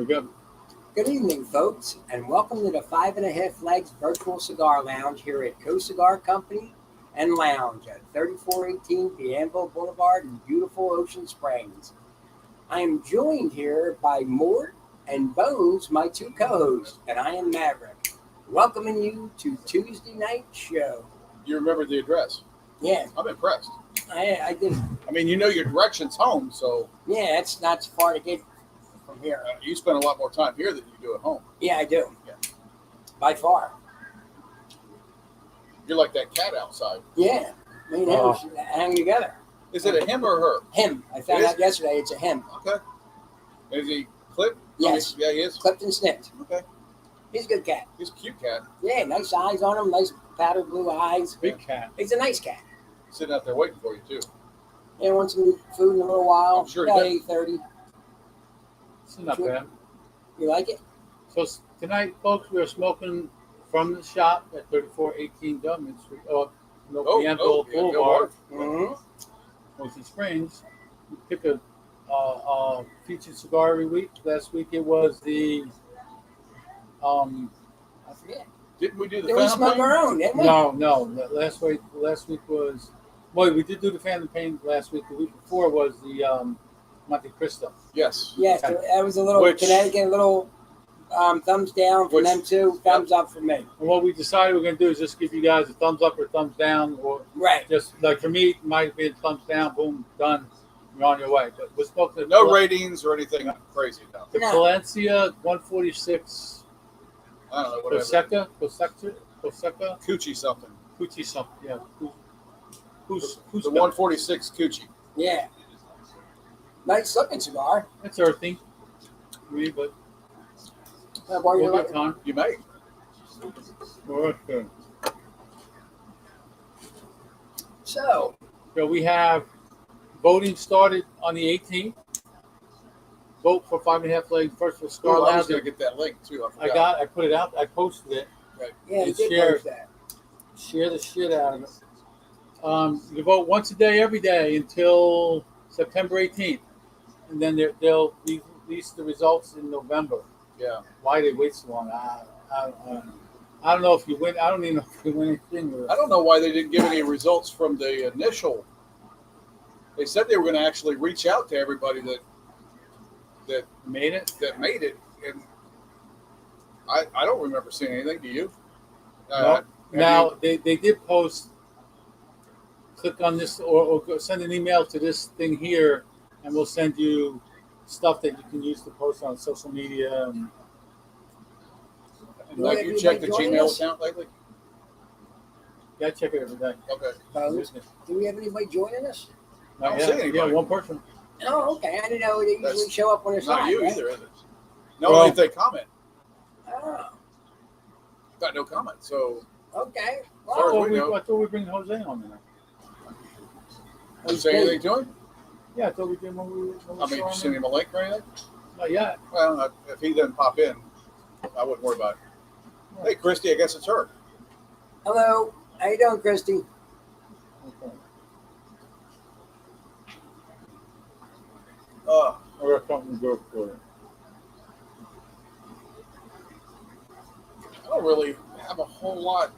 We're good. Good evening, folks, and welcome to the 5.5 Legs Virtual Cigar Lounge here at Cigar Company and Lounge at 3418 Pianville Boulevard in beautiful Ocean Springs. I am joined here by Mort and Bones, my two co-hosts, and I am Maverick, welcoming you to Tuesday night show. You remember the address? Yeah, I'm impressed. I did. I mean, you know your directions home, so Yeah, it's not so far to get from here. you spend a lot more time here than you do at home. Yeah, I do. Yeah. By far. You're You're like that cat outside. Yeah, me and him should hang together. Is it a him or her? Him. I found It is? out yesterday it's a him. Okay. Is he clipped? Yes. Yeah, he is. Clipped and snipped. Okay. He's a good cat. He's a cute cat. Yeah, nice eyes on him, nice powder blue eyes. Big cat. He's a nice cat. Sitting out there waiting for you, too. Yeah, wants some food in a little while. I'm sure he About does. 8:30. It's not Sure. bad. You like it? So tonight, folks, we're smoking from the shop at 3418 Government Street, Pianville yeah, Boulevard, Mm-hmm. Ocean Springs. We pick a featured cigar every week. Last week it was the I forget. Didn't we do the Then we Phantom smoke Pain? our own, didn't we? no. Last week was we did do the Phantom Pain last week. The week before was the Monte Cristo. Yes. Yes, Okay. that was a little Which- Connecticut, a little thumbs down from Which- them two, thumbs up from me. And what we decided we're going to do is just give you guys a thumbs up or thumbs down, or Right. just like for me, it might be a thumbs down, boom, done, you're on your way. But we're smoking No ratings or anything crazy now. the No. Palencia 146 I don't know, whatever. Coseca, Coochie something. Coochie something, yeah. Who's The 146 Coochie. Yeah. Nice looking cigar. It's earthy, for me, but While we'll you're get looking. time. You may. Okay. So, So we have voting started on the 18th. Vote for 5.5 Legs Virtual Cigar Oh, I was Lounge. going to get that link, too. I forgot. I put it out. I posted it. yeah, you It's did shared. post that. Share the shit out of it. You vote once a day, every day until September 18th, and then they'll release the results in November. Yeah. Why they wait so long? I don't know if you win. I don't even know if you win anything with it. I don't know why they didn't give any results from the initial. They said they were going to actually reach out to everybody that Made it. made it, and I don't remember seeing anything. Do you? No. Now they did post. Click on this or go send an email to this thing here, and we'll send you stuff that you can use to post on social media. And Have you checked the Gmail account lately? yeah, check it every day. Okay. Do we have anybody joining us? I don't Yeah, see anybody. Yeah, one person. Oh, okay. I didn't know they usually That's show up on their Not side. you right? either, is it? No, Well- only if they comment. Oh, Got no comment. So okay. Sorry. Well, we know. I thought we bring Jose on there. did you say anything to him? Yeah, I thought we did when we I saw mean, did you him. send him a link or anything? Not yet. Well, if he doesn't pop in, I wouldn't worry about it. Hey, Christy, I guess it's her. hello. How you doing, Christy? Okay. I got something good for you. I don't really have a whole lot.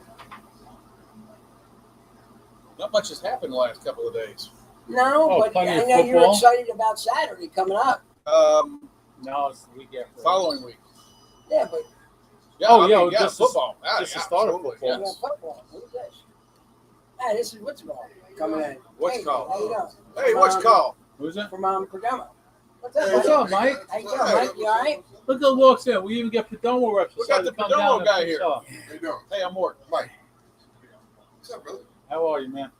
Not much has happened the last couple of days. No, Oh, but plenty I of know you're football. excited about Saturday coming up. No, it's the week after. Following week. Yeah, but Yeah, Oh, I yeah, mean, yeah, just the- football. just the start of absolutely, football. we yes. got football. What is this? Hey, this is what's called coming in. What's hey, called? How you doing? Hey, what's From, called? Who's it? From Perdomo. What's up, Hey, What's buddy? up, Mike? How you doing, Mike? You all right? Look who walks in. We even get Perdomo reps. We got decided the to come Perdomo down and guy fix here. up. How you doing? Hey, I'm Mort. Mike. What's up, brother? How are you, man?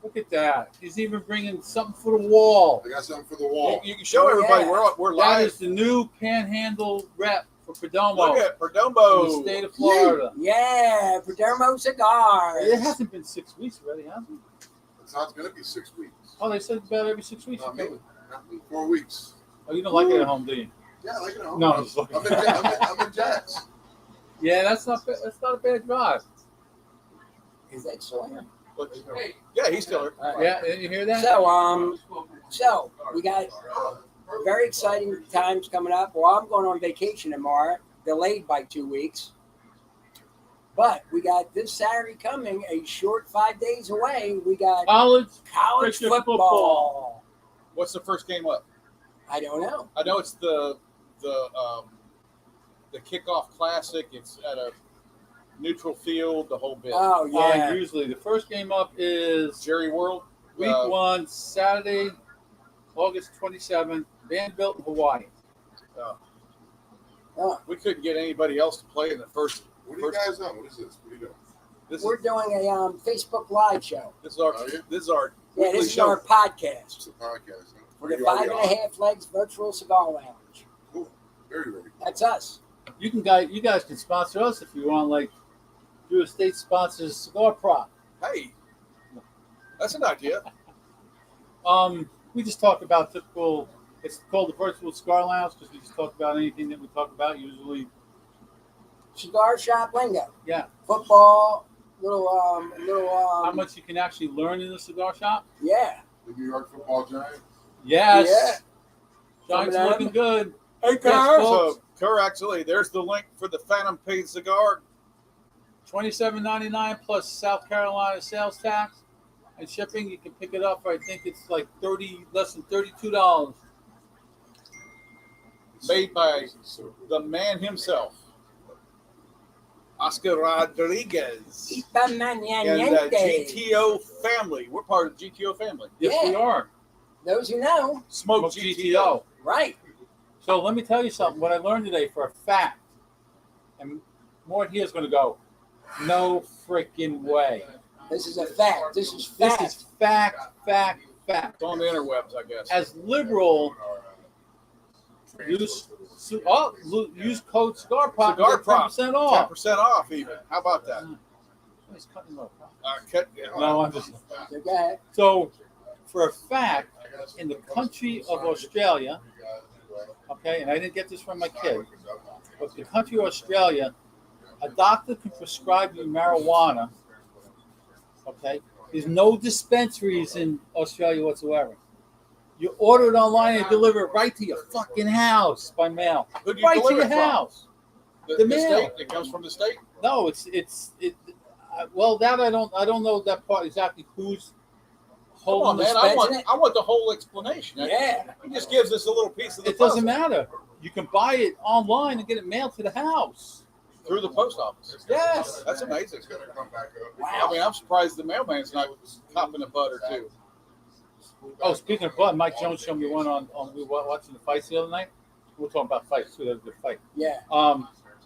Look at that. He's even bringing something for the wall. I got something for the wall. You can show everybody we're That live. is the new Panhandle rep for Perdomo Look at in the Perdomo. state of Florida. Yeah, Perdomo cigars. It hasn't been 6 weeks already, has it? It's not going to be 6 weeks. Oh, they said about every 6 weeks. Not you me. come. Not me. 4 weeks. Oh, you don't like it at home, do you? Yeah, I like it at home. No, I'm, it's like- I'm in Jacks. Yeah, that's not a bad drive. Is that Sawyer? Yeah, he's still here. Yeah, you hear that? So we got very exciting times coming up. Well, I'm going on vacation tomorrow, delayed by 2 weeks. But we got this Saturday coming, a short 5 days away. We got College college Christian football. What's the first game up? I don't know. I know it's the kickoff classic. It's at a neutral field, the whole bit. Oh, yeah. Usually the first game up is Jerry World. week 1, Saturday, August 27th, Vanderbilt, Hawaii. We couldn't get anybody else to play in the first. What are you guys on? What is this? What are you doing? This We're is doing a Facebook Live show. this is our Are you? this is our Yeah, weekly this is show. our podcast It's a podcast. Huh? for the You already 5.5 Legs Virtual Cigar Lounge. on? Cool. Very ready. That's us. You guys can sponsor us if you want, like Drew Estate sponsors Cigar Prop. Hey, that's an idea. We just talk about typical. It's called the Virtual Cigar Lounge because we just talk about anything that we talk about. Usually, Cigar shop lingo. yeah. Football, little How much you can actually learn in the cigar shop? Yeah. The New York Football Giants. Yes. Yeah. Giants Some of looking them. good. Hey, Yes, Carl. folks. So, Kerr, actually, there's the link for the Phantom Paid cigar. $27.99 plus South Carolina sales tax and shipping. You can pick it up for, I think it's like less than $32. Made by So, the man himself, Oscar Rodriguez, Ipa and the mañana. GTO family. We're part of the GTO family. Yes, Yeah. we are. Those who know, Smoke GTO. right? So let me tell you something. What I learned today for a fact, and Mort here is going to go, no freaking way. This is a fact. This is This fact. is fact. It's on the interwebs, I guess. As liberal, use code Cigar Prop. Cigar Get Prop. 10% off. 10% off, even. How about that? He's cutting low. No. No, I'm just. So go ahead. So, for a fact, in the country of Australia, okay, and I didn't get this from my kid, but the country of Australia, a doctor can prescribe you marijuana, okay? There's no dispensaries in Australia whatsoever. You order it online and deliver it right to your fucking house by mail. Who do you Right to deliver your it from? house. The The mail. state? It comes from the state? No, well, that I don't know that part exactly who's Come on, holding the man. I dispensing want, I want the whole explanation. Yeah. He just gives us a little piece of the It doesn't puzzle matter. You can buy it online and get it mailed to the house. through the post office. Yes. That's amazing. It's gonna come back up. I mean, I'm surprised the mailman's not copping a butt or two. Oh, speaking of blood, Mike Jones showed me one on we were watching the fights the other night. We're talking about fights too. That was a good fight. Yeah.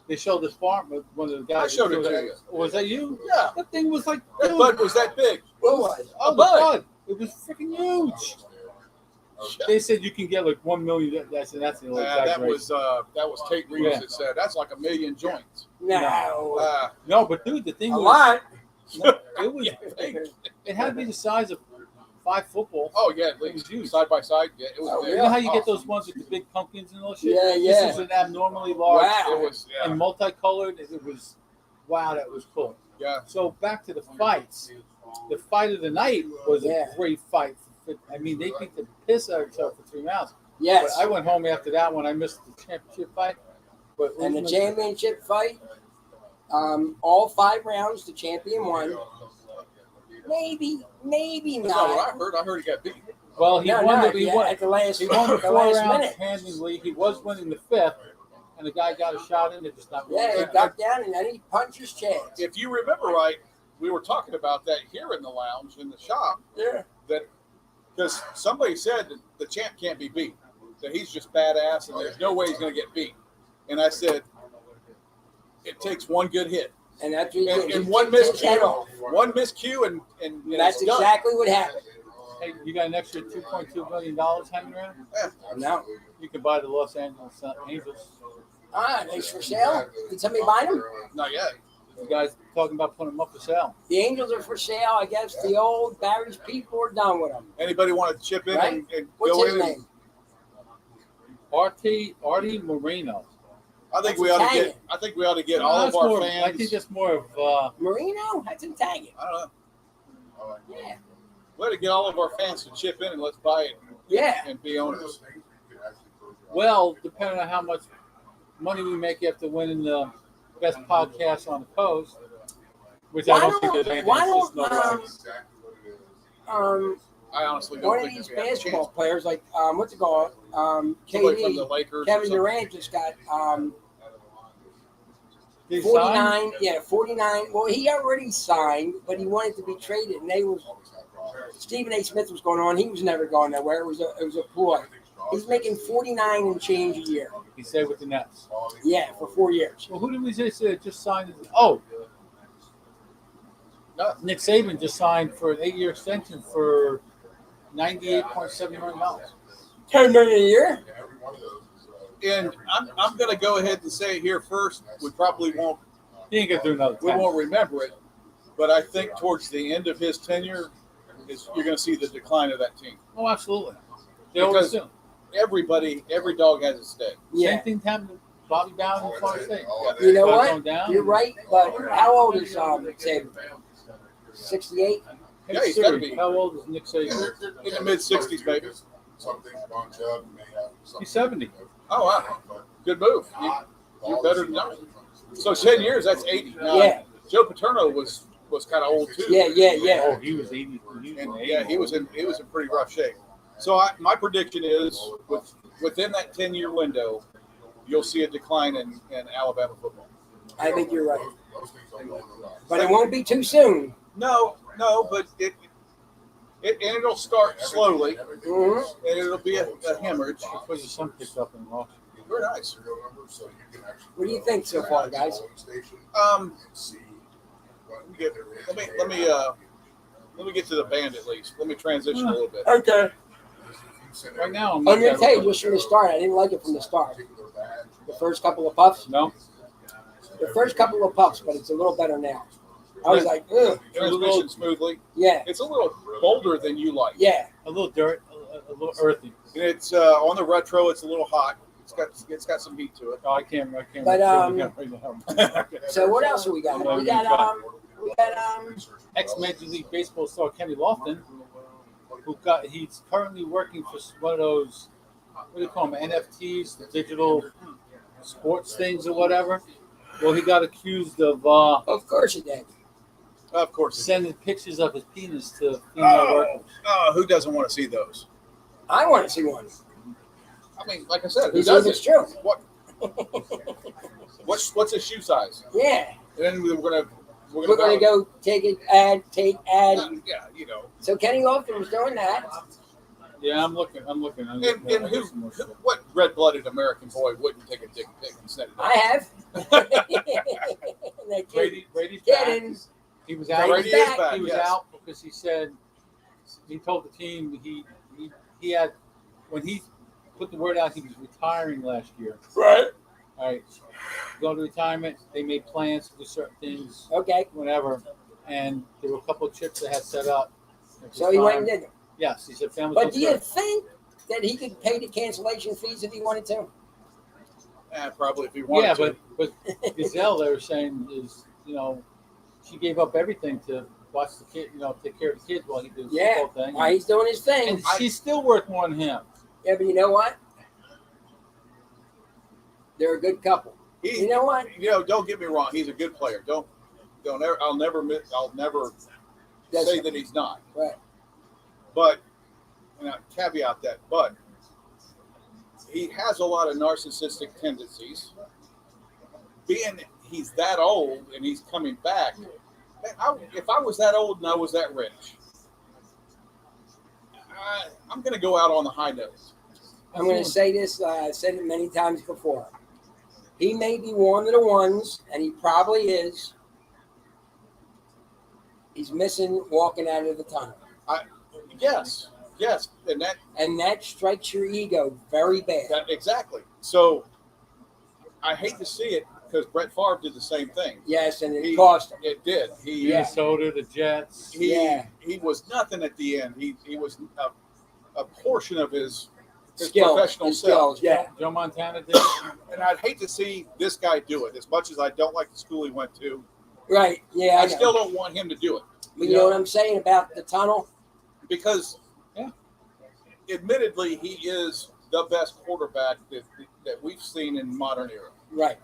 They showed this farm with one of the guys. I showed it to you. Was that you? Yeah. That thing was like, That dude, bud was that big. What was? oh, the bud. bud. It was freaking huge. They said you can get like 1 million. That's an That exaggeration. was Tate Reeves Yeah. that said that's like 1 million joints. No. No, but dude, the thing A was lot. it was big. It had to be the size of 5 footballs. Oh yeah, at It was least huge. side by side. Yeah, it was. Oh, big. You know how you get those ones with the big pumpkins and all shit? Yeah, yeah. This is an abnormally large Wow. It was. Yeah. and multicolored. It was, wow, that was cool. Yeah. So back to the fights. The fight of the night was Yeah. a great fight. I mean, they beat the piss out of each other for 3 rounds. Yes. But I went home after that one. I missed the championship fight. But And the championship fight, all 5 rounds, the champion won. Maybe That's not what I not. heard. I heard he got beat. well, he No, won. no, He yeah, won. at the last, He won the the 4 last rounds minute. handily. He was winning the 5th, and the guy got a shot in it. Just not. Yeah, he got down and then he punched his chest. If you remember right, we were talking about that here in the lounge in the shop. Yeah. Because somebody said that the champ can't be beat, that he's just badass and there's no way he's going to get beat. And I said, it takes one good hit. And that's what he did. And He one kicked his head miscue, off. one miscue, and That's it's done. exactly what happened. Hey, you got an extra $2.2 million hanging around? No. You can buy the Los Angeles Angels. They for sale? Did somebody buy them? Not yet. You guys talking about putting them up for sale? The Angels are for sale. I guess the old Barry's people are done with them. Anybody want to chip in Right. and What's go his in? name? Artie Moreno. I think That's we ought to Italian. get. I think we ought to get No, all that's of our more, fans. I think that's more of Marino? That's Italian. I don't know. Yeah. Let it get all of our fans to chip in and let's buy it Yeah. and be owners. Well, depending on how much money we make after winning the best podcast on the coast, which I don't think there's anything. Why It's just no don't, right. Exactly what it is. I honestly don't one of think these that we have a basketball chance. players, like what's it called? Somebody from the KD, Lakers. or Kevin something. Durant just got Did he 49. sign? Yeah, 49. Well, he already signed, but he wanted to be traded, and they was Always have problems. Stephen A. Smith was going on. He was never going nowhere. It was a ploy. He's making 49 and change a year. He stayed with the Nets. Yeah, for 4 years. Well, who did we say just signed? Oh, Nick Saban just signed for an 8-year extension for $98.7 million. $10 million a year. Yeah, every one of those is, And I'm going to go ahead and say it here first. We probably won't He ain't gonna do another 10. remember it, but I think towards the end of his tenure, you're going to see the decline of that team. Oh, absolutely. They always do. Every dog has its day. Yeah. Same thing happened to Bobby Bowden in Florida State. You know Started what? going down. You're right, but how old is Saban? 68? Hey, Yeah, he's Siri, gotta be. How old is Nick Saban? In the mid-60s, baby. Some things bunch up and may have something. He's 70. Oh, wow. Good move. You're better than I. So 10 years, that's 80. Now, Yeah. Joe Paterno was kind of old too. Yeah. Oh, he was 80. And yeah, he was in pretty rough shape. So my prediction is within that 10-year window, you'll see a decline in Alabama football. I think you're right. Those things don't go in a lot. But it won't be too soon. No, but it'll start slowly, Mhm. and it'll be a hemorrhage. That's what your son picked up in law. Very nice. Serial number, so you can actually What do you go think so to far, the guys? polling station Um, and see what get- there is. let me get to the band at least. Let me transition a little bit. Okay. Right now, I'm I'm going to looking tell you at- just from the start, I didn't like it from the start. The first couple of puffs. No, The first couple of puffs, but it's a little better now. I was like, ugh. Transmission smoothly. Yeah, It's a little bolder than you like. yeah. a little dirt, a little earthy. And it's on the retro. It's a little hot. It's got some heat to it. Oh, I can't. But, right now. So what else do we got? We got Ex-Major League Baseball star Kenny Lofton, he's currently working for one of those, what do you call them, NFTs, the digital sports things or whatever. Well, he got accused of of course you did. Of course. sending pictures of his penis to female workers. Who doesn't want to see those? I want to see one. I mean, like I said, who He says doesn't? it's true. What? What's his shoe size? Yeah. And then we're gonna We're going to go take ad. Yeah, you know. So Kenny Lofton was doing that. Yeah, I'm looking. And what red-blooded American boy wouldn't take a dick pic and send it? I have. That kid, Brady's kidding. back. He was out. Brady is back. back. He was yes. out because he told the team he had, when he put the word out he was retiring last year. Right. All right, go to retirement. They made plans to do certain things, Okay. whatever, and there were a couple of chips they had set up. So he went and did it. Yes, he said family. But do you think that he could pay the cancellation fees if he wanted to? Probably if he wanted Yeah, to. but Gazelle, they were saying is, she gave up everything to watch the kid, take care of the kids while he did the Yeah. football thing. Why he's doing his thing. And she's still worth more than him. Yeah, but you know what? They're a good couple. You know what? Don't get me wrong. He's a good player. Don't ever. I'll never say that he's not. Right. But and I caveat that. But he has a lot of narcissistic tendencies. Being he's that old and he's coming back. Man, if I was that old and I was that rich, I'm going to go out on the high note. I'm going to say this. I've said it many times before. He may be one of the ones, and he probably is. He's missing walking out of the tunnel. Yes, And that strikes your ego very bad. exactly. So I hate to see it because Brett Favre did the same thing. Yes, and it cost him. It did. He Yeah. Minnesota, the Jets. he was nothing at the end. He was a portion of his Skills, professional his self. skills, yeah. Joe Montana did. And I'd hate to see this guy do it. As much as I don't like the school he went to, Right, yeah. I know. still don't want him to do it. But you know what I'm saying about the tunnel? Because Yeah. admittedly he is the best quarterback that we've seen in modern era. Right.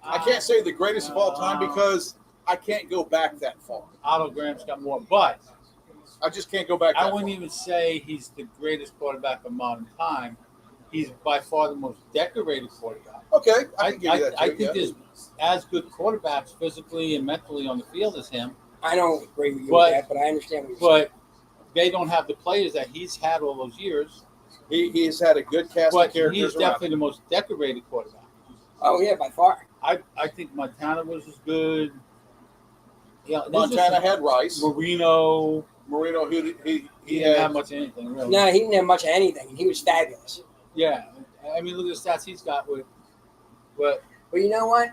I can't say the greatest of all time because I can't go back that far. Otto Graham's got more, but I just can't go back that I far. wouldn't even say he's the greatest quarterback of modern time. He's by far the most decorated quarterback. Okay, I can give you that too. I think there's as good quarterbacks physically and mentally on the field as him. I don't agree with you with that, but I understand what you're saying. But they don't have the players that he's had all those years. He's had a good cast But of characters he's around. definitely the most decorated quarterback. Oh, yeah, by far. I think Montana was as good. Yeah, Montana had Rice. Marino. He He didn't had have much of anything, really. No, he didn't have much of anything, and he was fabulous. Yeah. I mean, look at the stats he's got with. But But you know what?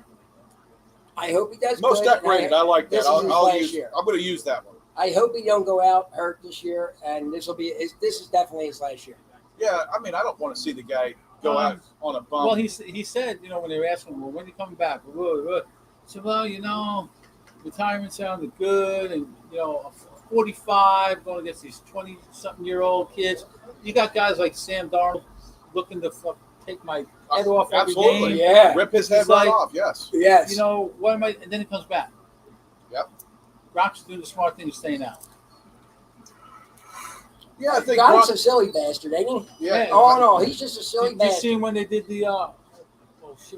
I hope he does most good. decorated. I like that. This is his last year. I'm going to use that one. I hope he don't go out hurt this year, and this is definitely his last year. Yeah, I mean, I don't want to see the guy go out on a bump. well, he said, when they were asking him, well, when are you coming back? He said, well, retirement sounded good, and 45 going against these 20-something-year-old kids. You got guys like Sam Darnold looking to take my head off every Absolutely. game. Yeah. Rip his head It's right like- off. Yes. Yes. What am I? And then he comes back. Yep. Gronk's doing the smart thing of staying out. Yeah, I think Gronk's Gronk- a silly bastard, ain't he? yeah. Oh, no, he's just a silly Did you bastard. see him when they did the?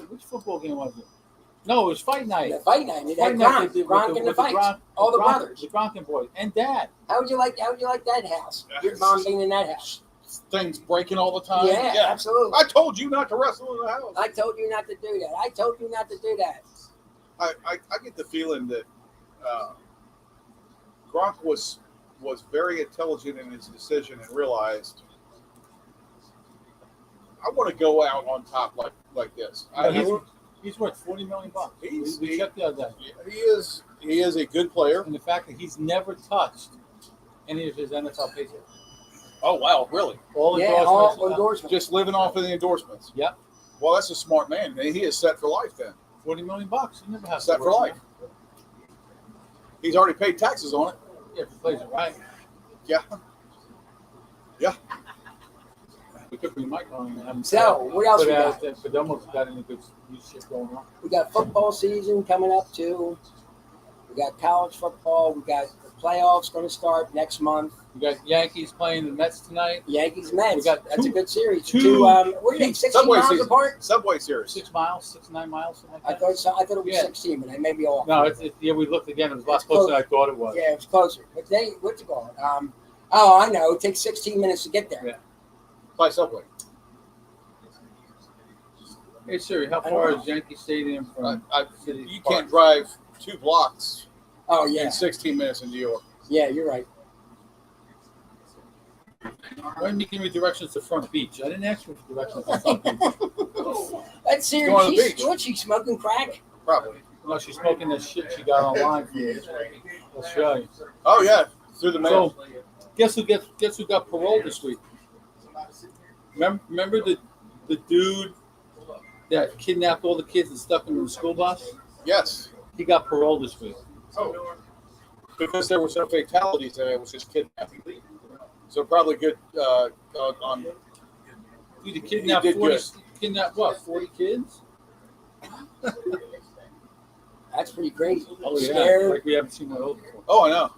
Which football game was it? No, it was Fight Night. The fight night, they Fight had night Gronk, they did Gronk with in the with fights, Gronk- all the Gronk- brothers. the Gronkin boys, and Dad. How would you like that house? Your mom being in that house? Things breaking all the time. Yeah, absolutely. I told you not to wrestle in the house. I told you not to do that. I told you not to do that. I get the feeling that Gronk was very intelligent in his decision and realized I want to go out on top like this. He's worth $40 million. We He- checked the other day. he is a good player. And the fact that he's never touched any of his NFL paychecks. Oh wow, really? All Yeah, endorsements. all endorsements. Just living off of the endorsements. Yep. Well, that's a smart man. He is set for life then. $40 million. He never has Set to for work life. He's already paid taxes on it. Yeah, if he plays it right. Yeah. We could bring Mike on and have him. So, what else we got? But almost got any good shit going on. We got football season coming up too. We got college football. We got the playoffs going to start next month. We got Yankees playing the Mets tonight. Yankees Mets. We got That's a good series. two- What are they? 16 Subway miles season. apart? Subway series. 6 miles, 6, 9 miles, something I like that. thought it was Yeah. 16, but I may be off. No, yeah, we looked again. It was a lot It's closer close. than I thought it was. Yeah, it was closer. But what's it called? Oh, I know. It takes 16 minutes to get there. Yeah. By Subway. Hey Siri, how I don't far know. is Yankee Stadium from City You Park? can't drive 2 blocks Oh, yeah. in 16 minutes in New York. Yeah, you're right. Why didn't you give me directions to Front Beach? I didn't ask you for directions to Front Beach. That's serious. Go on the beach. What's she smoking crack? Probably. No, she's smoking that shit she got online from Australia. Oh yeah, through the mail. So, guess who got parole this week? Remember the dude that kidnapped all the kids and stuck them in the school bus? Yes, He got parole this week. because there were some fatalities and it was just kidnapping. So probably good on. He kidnapped did 40. good. Kidnapped what? 40 kids? That's pretty crazy. Oh yeah, Scared. like we haven't seen one of those before. Oh, I know.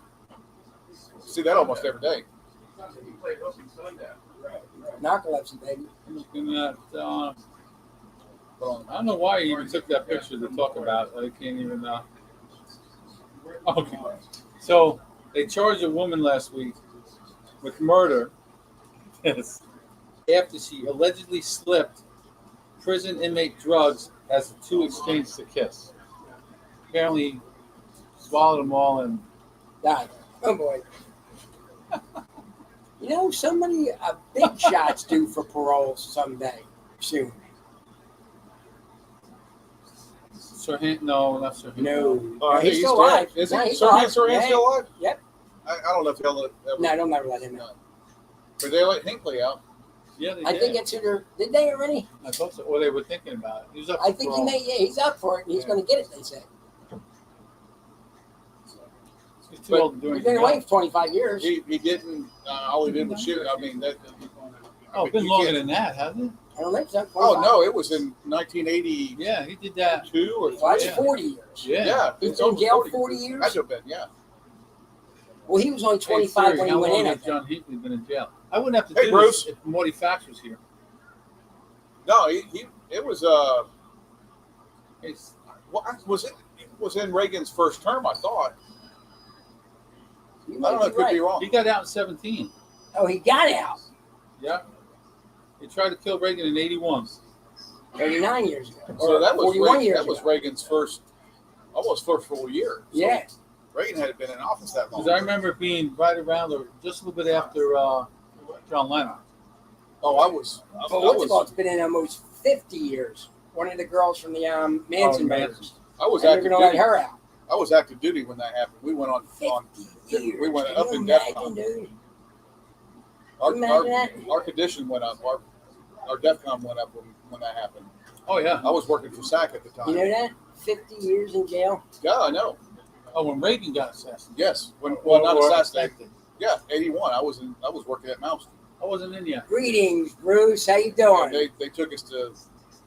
See that almost every day. Narcolepsy, baby. I'm looking at. I don't know why he even took that picture to talk about. I can't even. Okay, so they charged a woman last week with murder. Yes. After she allegedly slipped prison inmate drugs as the two exchanged a kiss. Apparently, he swallowed them all and Died. Oh, boy. You know, somebody, big shots due for parole someday, soon. Sirhan. No, not Sirhan. No. He's He's still alive. Is No, he? he's Sirhan alive. Sirhan's Yeah. still alive? Yep. I don't know if he'll ever. No, they'll never let him in. No. But they let Hinckley out. Yeah, they I did. think it's either, did they already? I thought so. Or they were thinking about it. He was up I for think parole. he's up for it and he's going to get it, they say. He's too old to do He's been anything away else. for 25 years. He didn't. All he did was shoot. I mean that. Oh, it's been longer than that, hasn't it? I don't think so. Oh 25. no, it was in 1982 Yeah, he did that. or Well, that's Yeah. 40 years. Yeah. Yeah, He's it's been in over jail 40 years? Had to have been, yeah. Well, he was only Hey, 25 Siri, when he how went long in. I has think. John Heatley been in jail? I wouldn't have to Hey, do Bruce. this if Morty Fax was here. No, it was It's, it was in Reagan's first term, I thought. You I might don't know, be could be right. wrong. he got out in 17. Oh, he got out Yeah. He tried to kill Reagan in 81. 39 years ago. So Or that was 41 years that was ago. Reagan's almost first full year. So Yeah. Reagan hadn't been in office that long. Because I remember it being right around or just a little bit after John Lennon. Oh, I was. But what's it called? It's been in almost 50 years. One of the girls from the Manson brothers. I was And they're active going to let duty. her out. I was active duty when that happened. We went on. 50 years. We went Can up you in imagine, DEFCON. dude? Our, Imagine that. our condition went up. Our DEFCON went up when that happened. Oh, yeah. I was working for SAC at the time. You know that? 50 years in jail. Yeah, I know. Oh, when Reagan got assassinated. Yes. Well, not Or assassinated. affected. Yeah, 81. I was working at Mouse. I wasn't in yet. Greetings, Bruce. How you And doing? they took us to.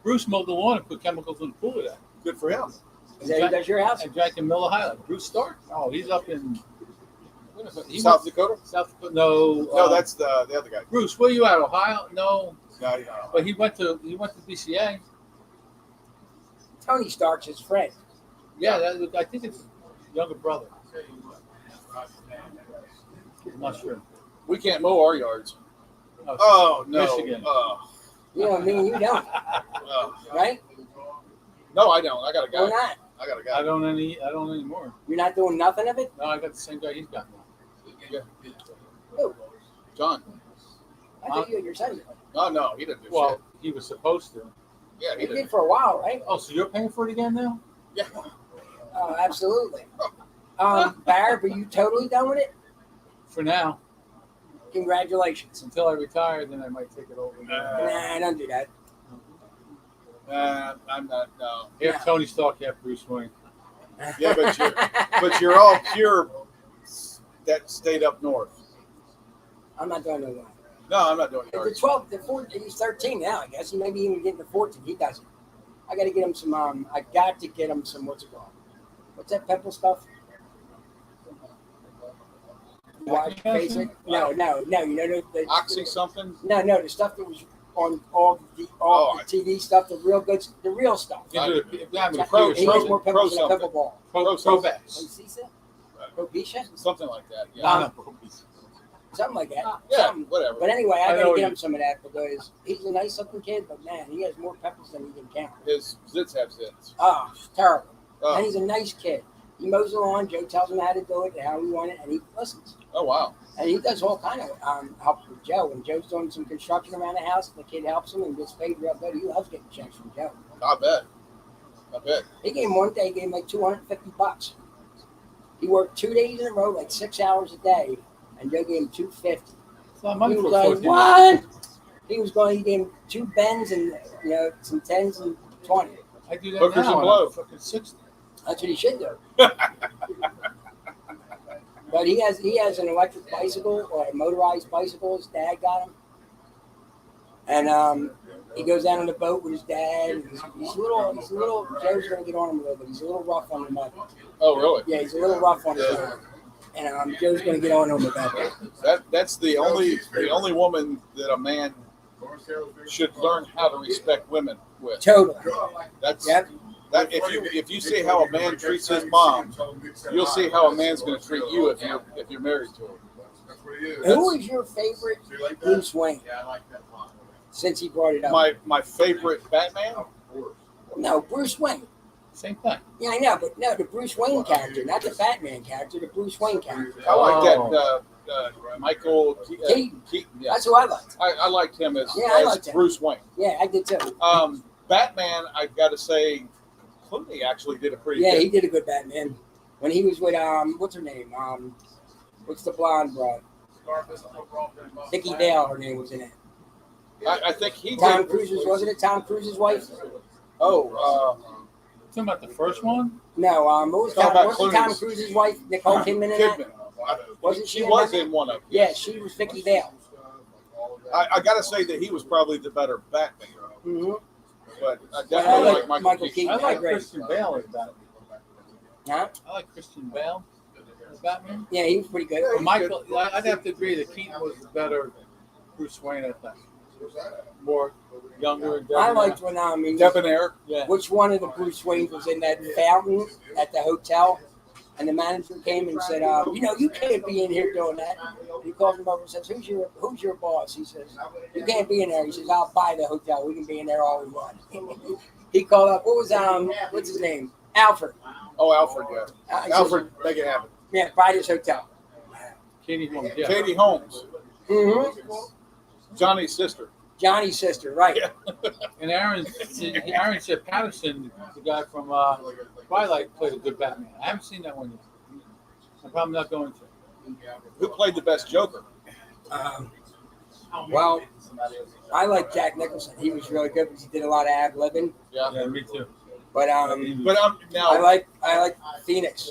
Bruce mowed the lawn and put chemicals in the pool of that. Good for him. Is that who does your house? And drank in Miller Highland. Bruce Stark? Oh, he's up in South Dakota? South Dakota. No. No, that's the other guy. Bruce. Where you at? Ohio? No. No, But he went to BCA. Tony Stark's his friend. Yeah, I think it's his younger brother. I'm not sure. we can't mow our yards. Oh, Oh no. Michigan. You know, me and you don't, right? No, I don't. I got a We're guy. not. I got a I guy. don't anymore. You're not doing nothing of it? No, I got the same guy he's got now. Who? John. I thought you and your son did. No, he didn't do Well, shit. he was supposed to. Yeah, he He did. did for a while, right? Oh, so you're paying for it again now? Yeah. Oh, absolutely. Barb, are you totally done with it? For now. Congratulations. Until I retire, then I might take it over. Nah, don't do that. I'm not. No. Half Tony Stark, half Bruce Wayne. Yeah, but you're all pure. That stayed up north. I'm not doing no one. No, I'm not doing The yards. 12, the 14, he's 13 now, I guess. He may be even getting to 14. He doesn't. I got to get him some, I got to get him some, what's it called? What's that pimple stuff? Wash face it? No. You know, the Oxy something. No, the stuff that was on all the TV stuff, the real stuff. You do it. Yeah, but Pro- He has more pro pimples than a something. pimple ball. Provax. Propecia? Propecia? Something like that. Yeah. No, not Provax. Something like that. Yeah. Something. Whatever. But anyway, I I got know to get you- him some of that because he's a nice looking kid, but man, he has more pimples than he can count. His zits have zits. Oh, it's terrible. And Oh, he's a nice kid. He mows the lawn. Joe tells him how to do it, and how we want it, and he listens. oh wow. And he does all kind of help with Joe. When Joe's doing some construction around the house, the kid helps him and gets paid real good. He loves getting checks from Joe. I bet. He gave him one day, he gave him like $250. He worked 2 days in a row, like 6 hours a day, and Joe gave him $250. It's a lot of money He for was a like, 14. what? He gave him 2 bends and some 10s and 20. I do that Hookers now. and blow. I'm fucking 60. That's what he should do. But he has an electric bicycle or a motorized bicycle. His dad got him, and he goes down on the boat with his dad. And he's a little. Joe's gonna get on him a little bit. He's a little rough on the mud. Oh really? Yeah, he's a little rough on the mud. And Joe's gonna get on him about that. That's the only woman that a man should learn how to respect women with. Totally. That's Yep. that if you see how a man treats his mom, you'll see how a man's going to treat you if you're married to him. That's what he is. Who is your favorite See, like that? Bruce Wayne? Yeah, I like that line. Since he brought it up. My favorite Batman. No, Bruce Wayne. Same thing. Yeah, I know, but no, the Bruce Wayne character, not the Batman character, the Bruce Wayne character. I like that Michael Keaton. Yeah. That's who I liked. I liked him as, Yeah, I as liked him. Bruce Wayne. Yeah, I did too. Batman, I've got to say, Clooney actually did a pretty Yeah, good. he did a good Batman. When he was with what's her name? What's the blonde broad? Vicky Vale, her name was in it. I think he Tom did. Cruise's wasn't it Tom Cruise's wife? Oh, Talking about the first one? No, what was Talk about wasn't Tom Clooney's- Cruise's wife, Nicole Kidman, in that? Kidman. Wasn't she She in was that? in one of them. Yeah, she was Vicky Vale. I got to say that he was probably the better Batman, Mm-hmm. but I I definitely like like Michael Keaton. Keaton. I I like agree. Christian Bale as Batman. Huh? I like Christian Bale as Batman. Yeah, he was pretty good. Yeah, But Michael, I'd have to agree that Keaton was the better Bruce Wayne, I think. More younger and I debonair. liked when Debonair. Yeah. which one of the Bruce Waynes was in that fountain at the hotel, and the manager came and said, you can't be in here doing that. And he calls him over and says, who's your boss? He says, you can't be in there. He says, I'll buy the hotel. We can be in there all we want. He called up, what's his name? Alfred. Oh, Alfred, yeah. He Alfred, make it happen. says, yeah, buy this hotel. Katie Holmes, yeah. Katie Holmes, Mm-hmm. Johnny's sister. Johnny's sister, right. Yeah. And Aaron Shep Patterson, the guy from Twilight, played a good Batman. I haven't seen that one yet. I'm probably not going to. Who played the best Joker? Well, I like Jack Nicholson. He was really good because he did a lot of ad-libbing. Yeah. Yeah, me too. But But now I like Phoenix.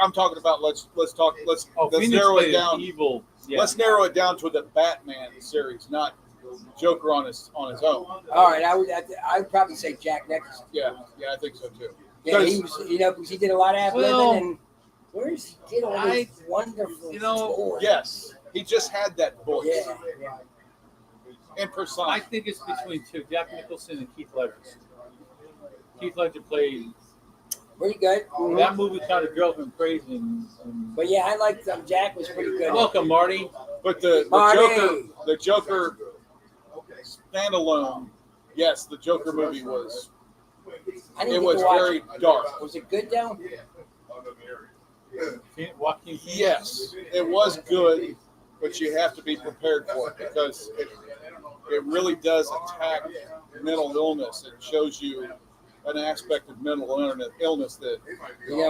I'm talking about let's Phoenix narrow it played down. evil. Yeah. Let's narrow it down to the Batman series, not Joker on his own. All right, I would probably say Jack Nicholson. Yeah, I think so too. Yeah, he was, because he did a lot of ad-libbing, Well, and where's he did all these wonderful tours. Yes, he just had that voice Yeah. in persona. I think it's between two, Jack Nicholson and Keith Ledger. Keith Ledger played Pretty good. Mhm. that movie, kind of drove him crazy. And But yeah, I liked Jack was pretty good. welcome, Marty. But the Marty. Joker standalone, yes, the Joker movie was I didn't it get was to watch very it. dark. Was it good though? Joaquin Phoenix. Yes, it was good, but you have to be prepared for it because it really does attack mental illness. It shows you an aspect of mental illness that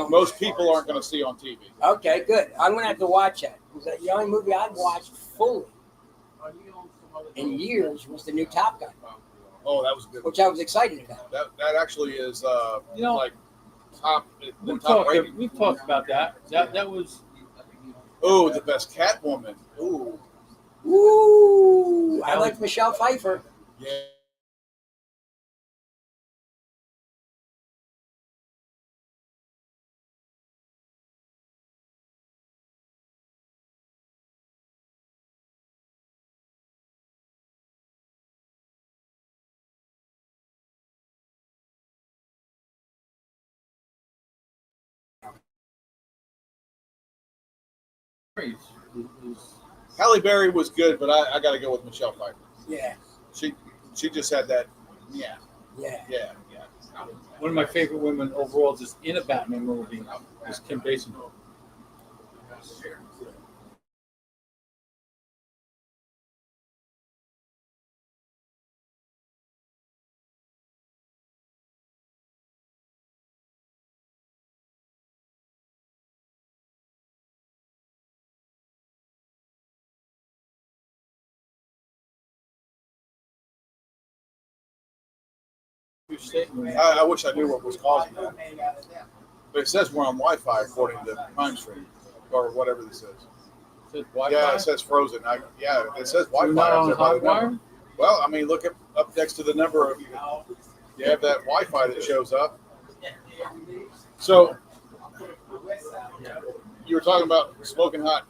most people aren't going to see on TV. Okay, good. I'm gonna have to watch that. Because the only movie I've watched fully in years was the new Top Gun, Oh, that was a good. which I was excited about. That actually is like top the We've top talked, rating. we've talked about that. That was Oh, the best Catwoman. Ooh, Ooh, I like Michelle Pfeiffer. yeah. Halle Berry was good, but I got to go with Michelle Pfeiffer. Yeah, She just had that. Yeah. yeah. one of my favorite women overall, just in a Batman movie, is Kim Basinger. Your statement. I wish I knew what was causing that. But it says we're on Wi-Fi according to PrimeStream or whatever this is. Says Wi-Fi? Yeah, it says frozen. It says You're Wi-Fi. not up on there by the number. Hotwire? Well, I mean, look up next to the number of. You have that Wi-Fi that shows up. So you were talking about smoking hot.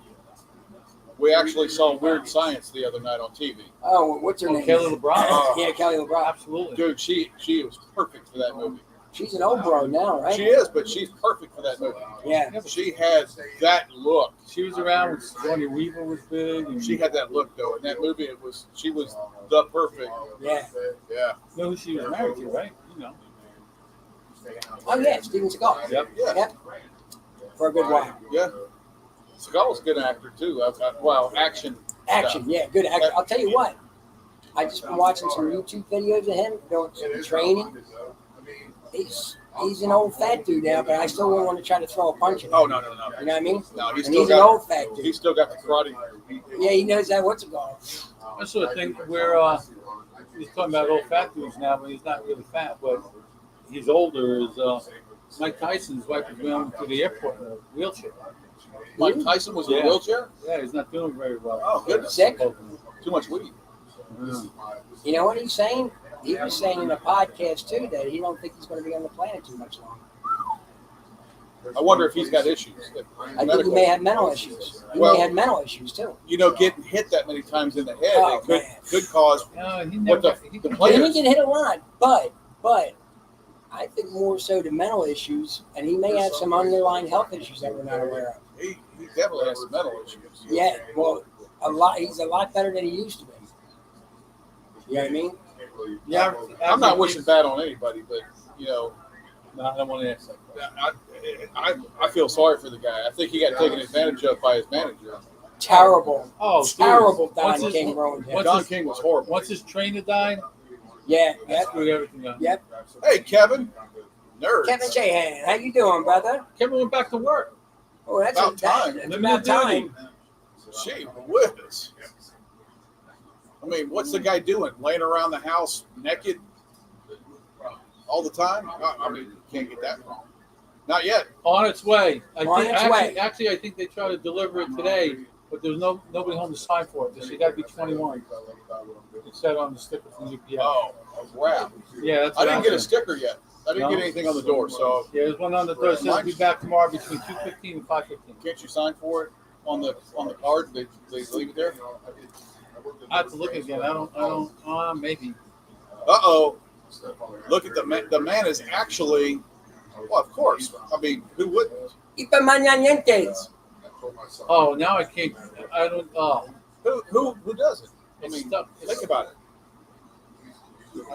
We actually saw Weird Science the other night on TV. Oh, what's her name? Kelly LeBron. Yeah, Kelly LeBron. Absolutely. Dude, she was perfect for that movie. She's an old bro now, right? She is, but she's perfect for that movie. Yeah. She has that look. She was around when Sigourney Weaver was big. And She had that look though. In that movie, she was the perfect. Yeah. Yeah. You know who she was married to, right? You know. Oh yeah, Steven Seagal. Yep. Yeah. Yep. For a good while. Yeah. Seagal's a good actor too. Well, action. Action, stuff. yeah, good action. I'll tell you what. I just been watching some YouTube videos of him doing some training. He's an old fat dude now, but I still wouldn't want to try to throw a punch at him. Oh no. You know what I mean? No, And he's an old fat dude. He's still got the karate. Yeah, he knows that. What's it called? That's sort of thing where he's talking about old fat dudes now, but he's not really fat. But he's older. Is Mike Tyson's wife was going to the airport in a wheelchair. Mike Tyson was in a Yeah. wheelchair? Yeah, he's not doing very well. Oh, goodness. Sick? Too much weed. Yeah. You know what he's saying? He was saying in a podcast too that he don't think he's going to be on the planet too much longer. I wonder if he's got issues. I think he may have mental issues. He Well- may have mental issues too. You know, getting hit that many times in the head Oh, it man. could cause No, he what never. the he, the He players. didn't get hit a lot, but I think more so the mental issues, and he may have some underlying health issues that we're not aware of. He definitely has some mental issues. Yeah, well, a lot. He's a lot better than he used to be. You know what I mean? yeah, I'm not wishing bad on anybody, but you know, No, I don't want to ask that question. I feel sorry for the guy. I think he got taken advantage of by his manager. Terrible, Oh, dude. terrible. Don Once his- King ruined him. once Don his- King was horrible. Once his trainer died, Yeah, that yep, screwed everything up. yep. Hey, Kevin, nerds. Kevin Shahan, how you doing, brother? Kevin went back to work. Oh, that's About time. That's Limited about time. duty. Gee whiz. I mean, what's the guy doing? Laying around the house naked all the time? I mean, you can't get that wrong. Not yet. On its way. On its way. Actually, I think they tried to deliver it today, but there's nobody home to sign for it. So you got to be 21. It said on the sticker from UPS. Oh, crap. Yeah, that's I what didn't get a said. sticker yet. I didn't No. get anything on the door, so Yeah, there's one on the door. It says be back tomorrow between 2:15 and 5:15. can't you sign for it on the card? They leave it there? I have to look again. I don't. Maybe. Uh-oh. Look at the man. The man is actually, well, of course. I mean, who wouldn't? Ipa mañanientes. Oh, now I can't. I don't. Oh, Who doesn't? I it's mean, stuck. think about it.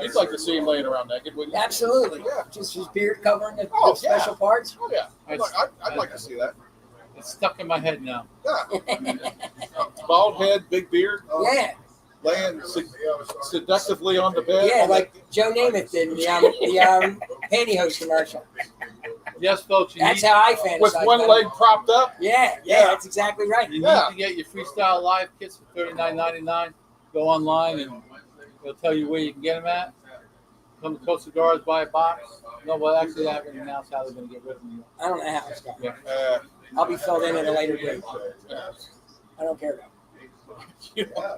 You'd like to see him laying around naked, wouldn't you? Absolutely. Yeah. Just his beard covering the Oh, special parts. Oh, yeah. I'd like to see that. It's stuck in my head now. Yeah. Bald head, big beard, Yeah, laying seductively on the bed. yeah, like Joe Namath did in the pantyhose commercial. Yes, folks. That's how I fantasize. with one about leg it. propped up. Yeah, Yeah. that's exactly right. You Yeah. need to get your freestyle live kits for $39.99. Go online and they'll tell you where you can get them at. Come to Coast Cigars, buy a box. No, well, actually, I haven't announced how they're going to get rid of them. I don't know how it's going. Yeah. I'll be filled in at a later date. I don't care about You know,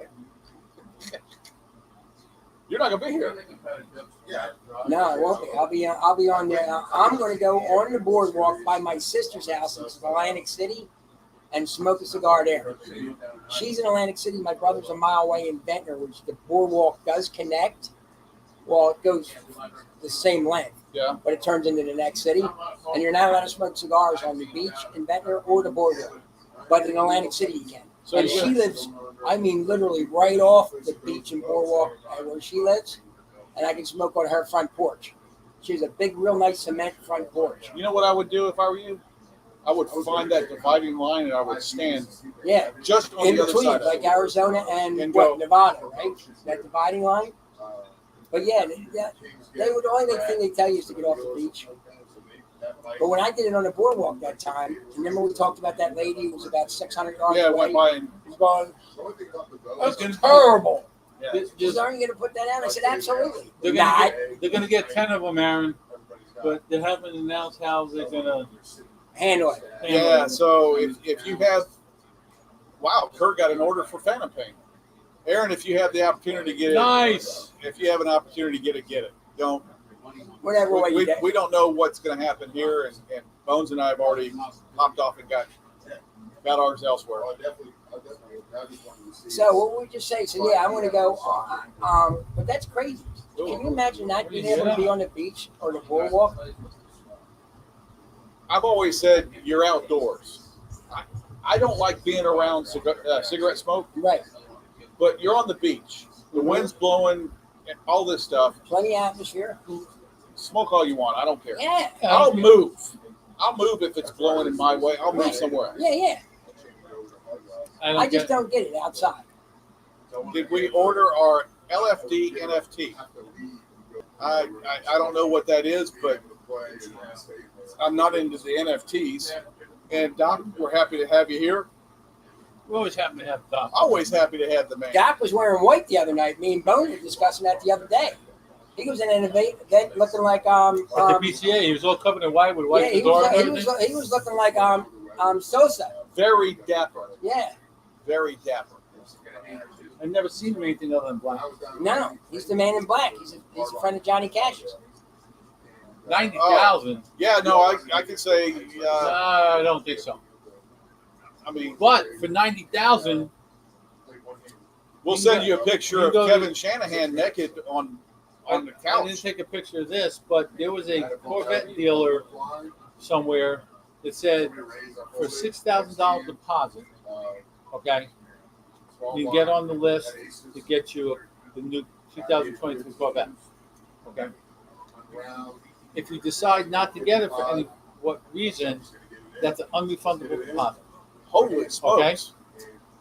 you're not gonna be here. it. No, I won't be. I'll be on there. I'm going to go on the boardwalk by my sister's house in Atlantic City and smoke a cigar there. She's in Atlantic City. My brother's a mile away in Ventnor, which the boardwalk does connect. Well, it goes the same length, Yeah. but it turns into the next city. And you're not allowed to smoke cigars on the beach in Ventnor or the boardwalk. But in Atlantic City, you can. So And you- she lives, I mean, literally right off the beach and boardwalk where she lives. And I can smoke on her front porch. She has a big, real nice cement front porch. You know what I would do if I were you? I would find that dividing line and I would stand Yeah, just on in the other between, side. like Arizona and, And what, go. Nevada, right? That dividing line. But yeah, they would only thing they tell you is to get off the beach. But when I did it on the boardwalk that time, remember we talked about that lady who was about 600 yards Yeah, away? went by and She's going, That's that's terrible. She's Just, aren't you going to put that out? I said, absolutely. they're Not. gonna get 10 of them, Aaron, but they haven't announced how they're gonna Handle it. handle yeah. it. So if you have, wow, Kurt got an order for Phantom Pain. Aaron, if you have the opportunity to get it, Nice. if you have an opportunity to get it, get it. Don't. Whatever way you We, get. we don't know what's going to happen here, and Bones and I have already hopped off and got ours elsewhere. So what would we just say? So yeah, I want to go. But that's crazy. Can you imagine not being able to be on the beach or the boardwalk? I've always said you're outdoors. I don't like being around cigarette smoke, Right. but you're on the beach. The wind's blowing and all this stuff. Plenty of atmosphere. Smoke all you want. I don't care. Yeah. I'll move. I'll move if it's blowing in my way. I'll move somewhere. Yeah, yeah. I just don't get it outside. Did we order our LFD NFT? I don't know what that is, but I'm not into the NFTs. And Doc, we're happy to have you here. We always happen to have Doc. Always happy to have the man. Doc was wearing white the other night. Me and Bone were discussing that the other day. He was an innovator, looking like At the PCA, he was all covered in white with white yeah, fedora and everything. he was looking like Sosa. Very dapper. Yeah. Very dapper. I've never seen him anything other than black. No, he's the man in black. He's a friend of Johnny Cash's. 90,000. Yeah, no, I could say. I don't think so. I mean, But for 90,000, we'll send you a picture of go- Kevin Shanahan naked on the I didn't couch. take a picture of this, but there was a Corvette dealer somewhere that said for $6,000 deposit, okay, you get on the list to get you the new 2023 Corvette. Okay. If you decide not to get it for any what reason, that's an unrefundable deposit. Holy smokes!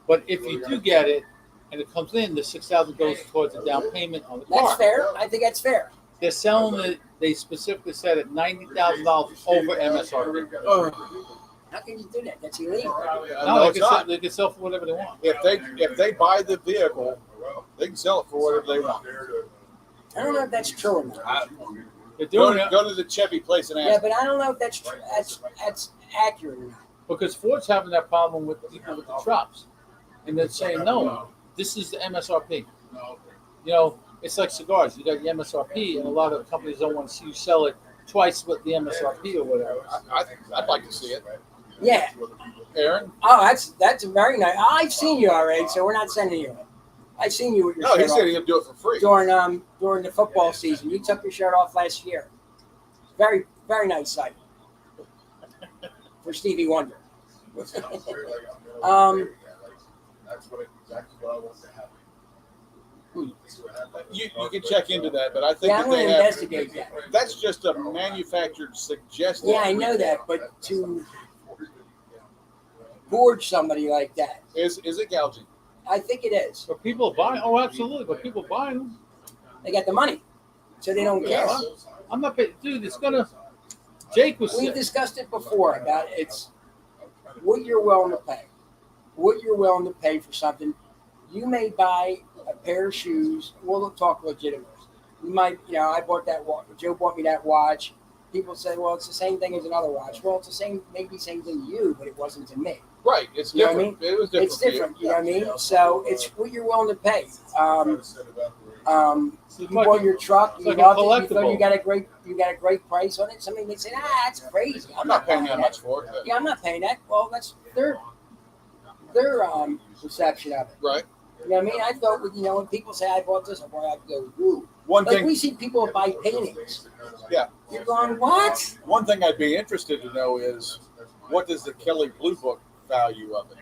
But if you do get it and it comes in, the $6,000 goes towards the down payment on the car. That's fair. I think that's fair. They're selling it. They specifically said at $90,000 over MSRP. How can you do that? That's illegal. No, it's not. They can sell for whatever they want. If they buy the vehicle, they can sell it for whatever they want. I don't know if that's true or not. They're doing it Go to the Chevy place and Yeah, ask. but I don't know if that's true. That's accurate or not. because Ford's having that problem with people with the trucks, and they're saying no, this is the MSRP. You know, it's like cigars. You got your MSRP, and a lot of companies don't want to see you sell it twice with the MSRP or whatever. I'd like to see it. Yeah. Aaron? Oh, that's a very nice. I've seen you already, so we're not sending you it. I've seen you with your No, he shirt said off he'll do it for free. during the football season. You took your shirt off last year. Very nice sight for Stevie Wonder. That's what I want to happen. You can check into that, but I think Yeah, that I'm going they to have. investigate that. That's just a manufactured suggestion. Yeah, I know that, but to gorge somebody like that, Is it gouging? I think it is. But people buy. Oh, absolutely. But people buy them. They got the money, so they don't care. Yeah. I'm not paying, dude. It's gonna. Jake was. We've discussed it before about it's what you're willing to pay. What you're willing to pay for something. You may buy a pair of shoes. We'll talk legitimate. You might, I bought that watch. Joe bought me that watch. People say, well, it's the same thing as another watch. Well, it's the same, maybe same thing to you, but it wasn't to me. Right. It's You know what I different. It was different. It's different. You know what I mean? So it's what you're willing to pay. You bought your truck. You like a loved it. You thought collectible. you got a great price on it. Somebody may say, that's crazy. I'm not paying that much for it. but- Yeah, I'm not paying that. Well, that's their perception of it. Right. You know what I mean? I thought, when people say I bought this, I go, ooh. One Like thing. we see people buy paintings. Yeah. You're going, what? One thing I'd be interested to know is what does the Kelly Blue Book value of it?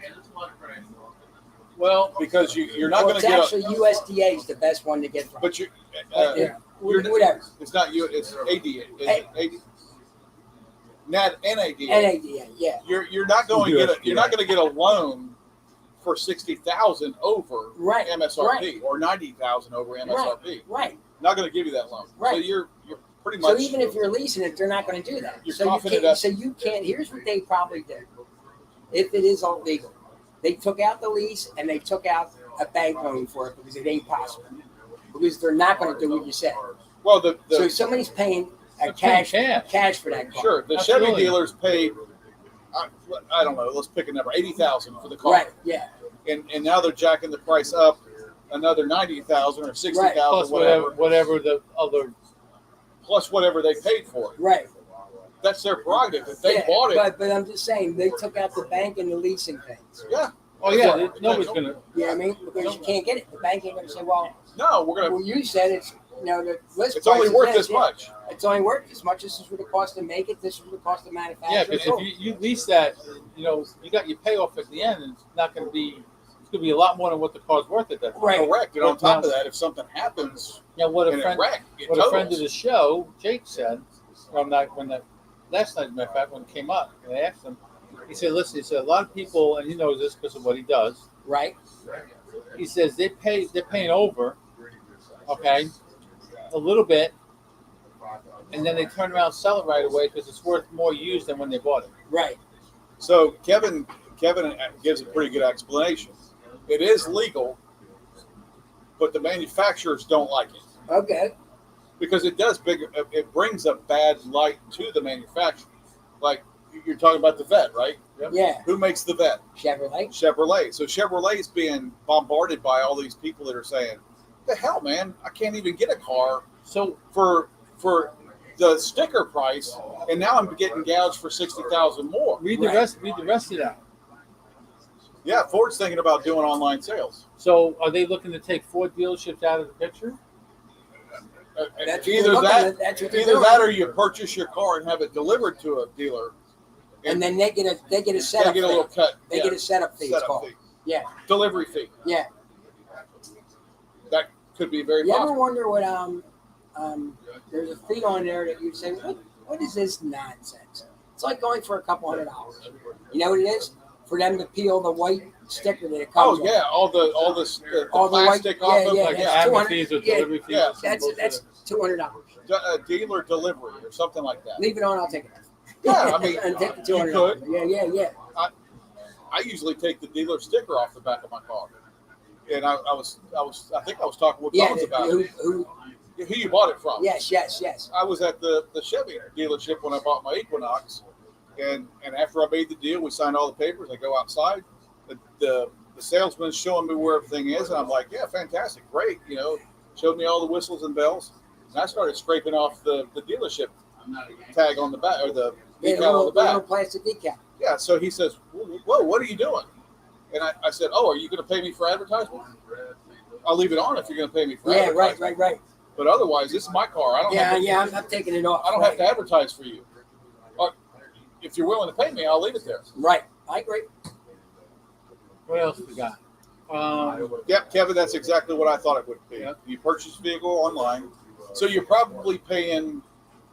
Well, Because you're not Well, going it's to get. actually USDA is the best one to get from. But you. Yeah. You're, Whatever. It's not you. It's ADA. Is it AD? NADA. NADA, yeah. You're not going to get a loan for 60,000 over Right, MSRP right. or 90,000 over MSRP. Right. Not going to give you that loan. So Right. you're pretty much. So even if you're leasing it, they're not going to do that. You're So confident that- so you can't. Here's what they probably did. If it is illegal, they took out the lease and they took out a bank loan for it because it ain't possible. Because they're not going to do what you said. well, the So somebody's paying a They're paying cash cash. for that car. sure the Absolutely. Chevy dealers paid. I don't know. Let's pick a number. 80,000 for the car. Right. Yeah. And now they're jacking the price up another 90,000 or 60,000, plus whatever the other. plus whatever they paid for it. Right. That's their prerogative. If they Yeah, bought it, But I'm just saying they took out the bank and the leasing things. yeah. Oh yeah, nobody's gonna. You know what I mean? Because you can't get it. The bank ain't going to say, well, No, we're gonna. you said it's the list. It's only price is worth this much. It's only worth this much. This is what it costs to make it. This is what it costs to manufacture. Yeah, because if you lease that, you got your payoff at the end, and it's not going to be. It's going to be a lot more than what the car's worth at that point. Right. Correct. And on top of that, if something happens Yeah, what and a it friend, wreck, it what a friend of totals. the show, Jake said, last night, as a matter of fact, when it came up, and I asked him, he said, "Listen, he said a lot of people, and he knows this because of what he does. right. He says they're paying over, okay, a little bit, and then they turn around and sell it right away because it's worth more used than when they bought it." Right. So Kevin gives a pretty good explanation. It is legal, but the manufacturers don't like it. Okay. because it does it brings a bad light to the manufacturer. Like you're talking about the vet, right? Yeah. Who makes the vet? Chevrolet. Chevrolet. So Chevrolet's being bombarded by all these people that are saying, "The hell, man! I can't even get a car So for the sticker price, and now I'm getting gouged for $60,000 more." read the Right. rest. Read the rest of that. Yeah, Ford's thinking about doing online sales. So are they looking to take Ford dealerships out of the picture? That's Either what that, that's what they're either doing. that, or you purchase your car and have it delivered to a dealer, And then they get a they setup get a little fee. cut. They Yeah, get a setup fee. It's setup called. fee, Yeah. delivery fee. Yeah. That could be very You ever possible. wonder what there's a fee on there that you say, what is this nonsense? It's like going for a couple $100. You know what it is? For them to peel the white sticker that it Oh comes with. yeah, all the All the plastic white- off yeah, of yeah, like that's Admin 200 fees or yeah, delivery fees. yeah. or some bullshit. That's $200. a dealer delivery or something like that. Leave it on. I'll take it off. Yeah, I mean, and take the you $200. could. Yeah. I usually take the dealer sticker off the back of my car, and I think I was talking with Yeah. Bones about Who, it. who, Who you bought it from? yes. I was at the Chevy dealership when I bought my Equinox, and after I made the deal, we signed all the papers. I go outside, the salesman's showing me where everything is, and I'm like, yeah, fantastic, great, showed me all the whistles and bells, and I started scraping off the dealership tag on the back, or the Yeah, decal on the little back. plastic decal. Yeah, so he says, whoa, what are you doing? And I said, oh, are you going to pay me for advertisement? I'll leave it on if you're going to pay me for Yeah, advertisement. right. But otherwise, this is my car. I don't have to, I'm taking it off. I don't have to advertise for you. If you're willing to pay me, I'll leave it there. Right. I agree. What else we got? Yep, Kevin, that's exactly what I thought it would be. Yep. You purchase a vehicle online, so you're probably paying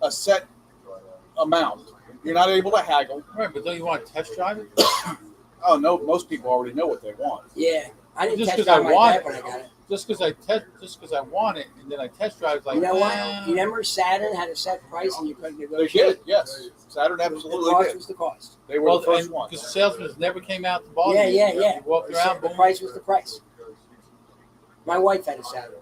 a set amount. You're not able to haggle. Right, but don't you want to test drive it? Oh no, most people already know what they want. Yeah. I didn't Just test 'cause drive I my want dad it. when I got it. Just because I want it, and then I test drive, it's like, You know what? eh. You remember Saturn had a set price and you couldn't They negotiate? did, yes. Saturn The absolutely cost did. was the cost. They were Well, the first one. because salesmen never came out to bother Yeah. you. Yeah. You walked around, The boom. price was the price. My wife had a Saturn.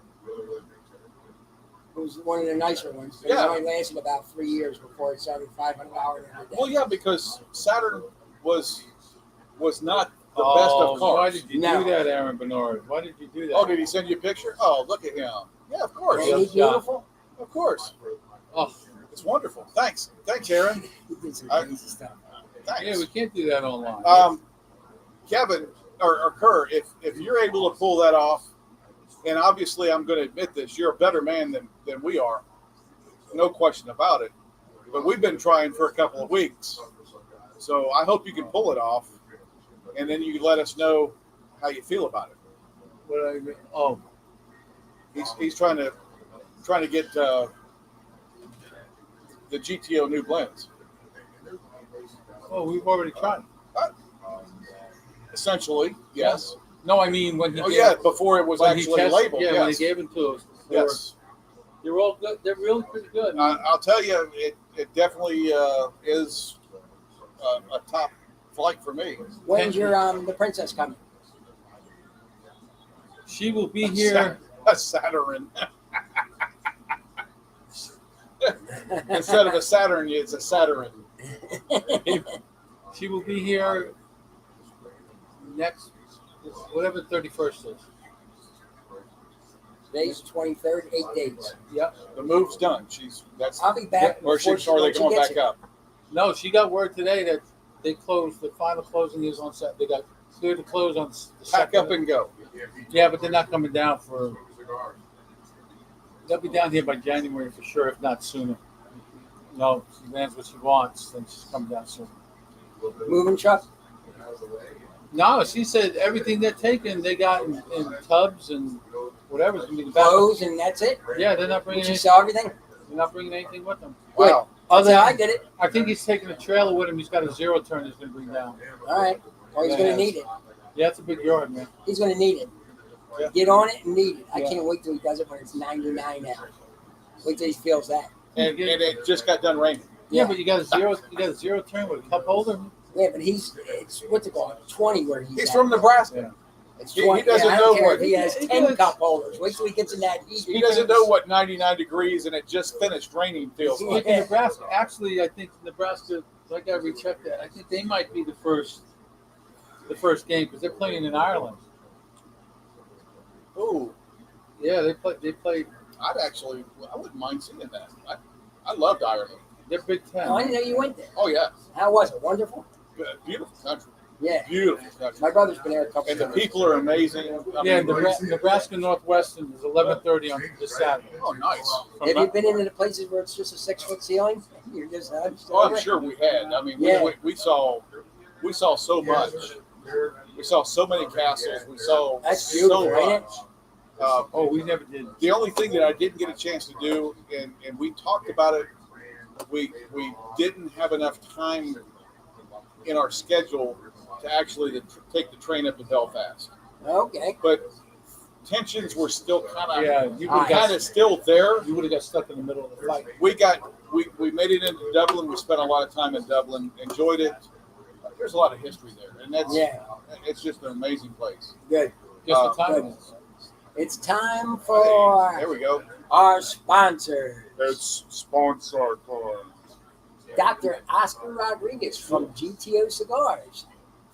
It was one of the nicer ones. But Yeah. It only lasted about 3 years before it started $500 every day. Well, yeah, because Saturn was not the Oh, best of cars. why did you No. do that, Aaron Bernard? Why did you do that? Oh, did he send you a picture? Oh, look at him. Yeah, of course. Ain't he Yeah. beautiful? Of course. Oh, It's wonderful. Thanks, Aaron. He did some I- crazy stuff. Thanks. yeah, we can't do that online. Kevin or Kerr, if you're able to pull that off, and obviously I'm going to admit this, you're a better man than we are, no question about it. But we've been trying for a couple of weeks, so I hope you can pull it off, and then you can let us know how you feel about it. What I mean? Oh, He's trying to get the GTO new blends. well, we've already tried. Essentially, yes. No, I mean when he. Oh gave, yeah, before it was when he actually tested- labeled. Yeah, Yes. when he gave them to us. Yes. They're all good. They're really pretty good. I'll tell you, it definitely is a top flight for me. When's your the princess coming? She will be here. A Saturn. Instead of a Saturn, it's a Saturn. She will be here next, whatever 31st is. Today's 23rd, 8 days. Yep. The move's done. I'll be back. Or before are they when she going gets back here. up? No, she got word today that they closed. The final closing is on Saturday. They got cleared to close on the Pack second. up and go. Yeah, but they're not coming down for. They'll be down here by January for sure, if not sooner. No, she lands what she wants, then she's coming down soon. Moving truck. No, she said everything they're taking, they got in tubs and whatever's gonna be the back. Clothes and that's it. Yeah, they're not bringing. Did you Anything, sell everything? they're not bringing anything with them. Wow. Other That's how I than, did it. I think he's taking a trailer with him. He's got a zero turn. He's gonna bring down. All right. Or he's Yeah. going to need it. Yeah, it's a big yard, man. He's going to need it. Yeah. Get on it and need it. I Yeah. can't wait till he does it when it's 99 out. Wait till he feels that. And it just got done raining. Yeah, but you got a zero. You got a zero turn with a cup holder. Yeah, but it's what's it called? 20 where he's He's at. from Nebraska. It's He 20. doesn't I don't know care what- if he has he 10 does. cup holders. Wait till he gets in that heat. He doesn't know what 99 degrees and it just finished raining feels like. Speaking of Nebraska, actually, I think Nebraska. I got to recheck that. I think they might be the first game because they're playing in Ireland. Ooh, Yeah, they played. I wouldn't mind seeing that. I loved Ireland. They're Big Ten. Oh, I didn't know you went there. Oh yeah, How was it? Wonderful? beautiful country. Yeah. Beautiful country. My brother's been there a couple And the times. people are amazing. I Yeah, mean, Nebraska Northwestern is 11:30 on this Saturday. oh, nice. Have you been into the places where it's just a 6-foot ceiling? You're just Oh, I'm sure we had. I mean, Yeah. we saw so much. We saw so many castles. We saw That's beautiful, so ain't it? much. Oh, we never did. The only thing that I didn't get a chance to do, and we talked about it, we didn't have enough time in our schedule to actually take the train up to Belfast. Okay. But tensions were still kind Yeah, of you would have still there. got stuck in the middle of the fight. We made it into Dublin. We spent a lot of time in Dublin. Enjoyed it. There's a lot of history there, and it's just an amazing place. Good. Just the good. time. It's time There for we go. our sponsor, It's sponsored by Dr. Oscar Rodriguez from GTO Cigars.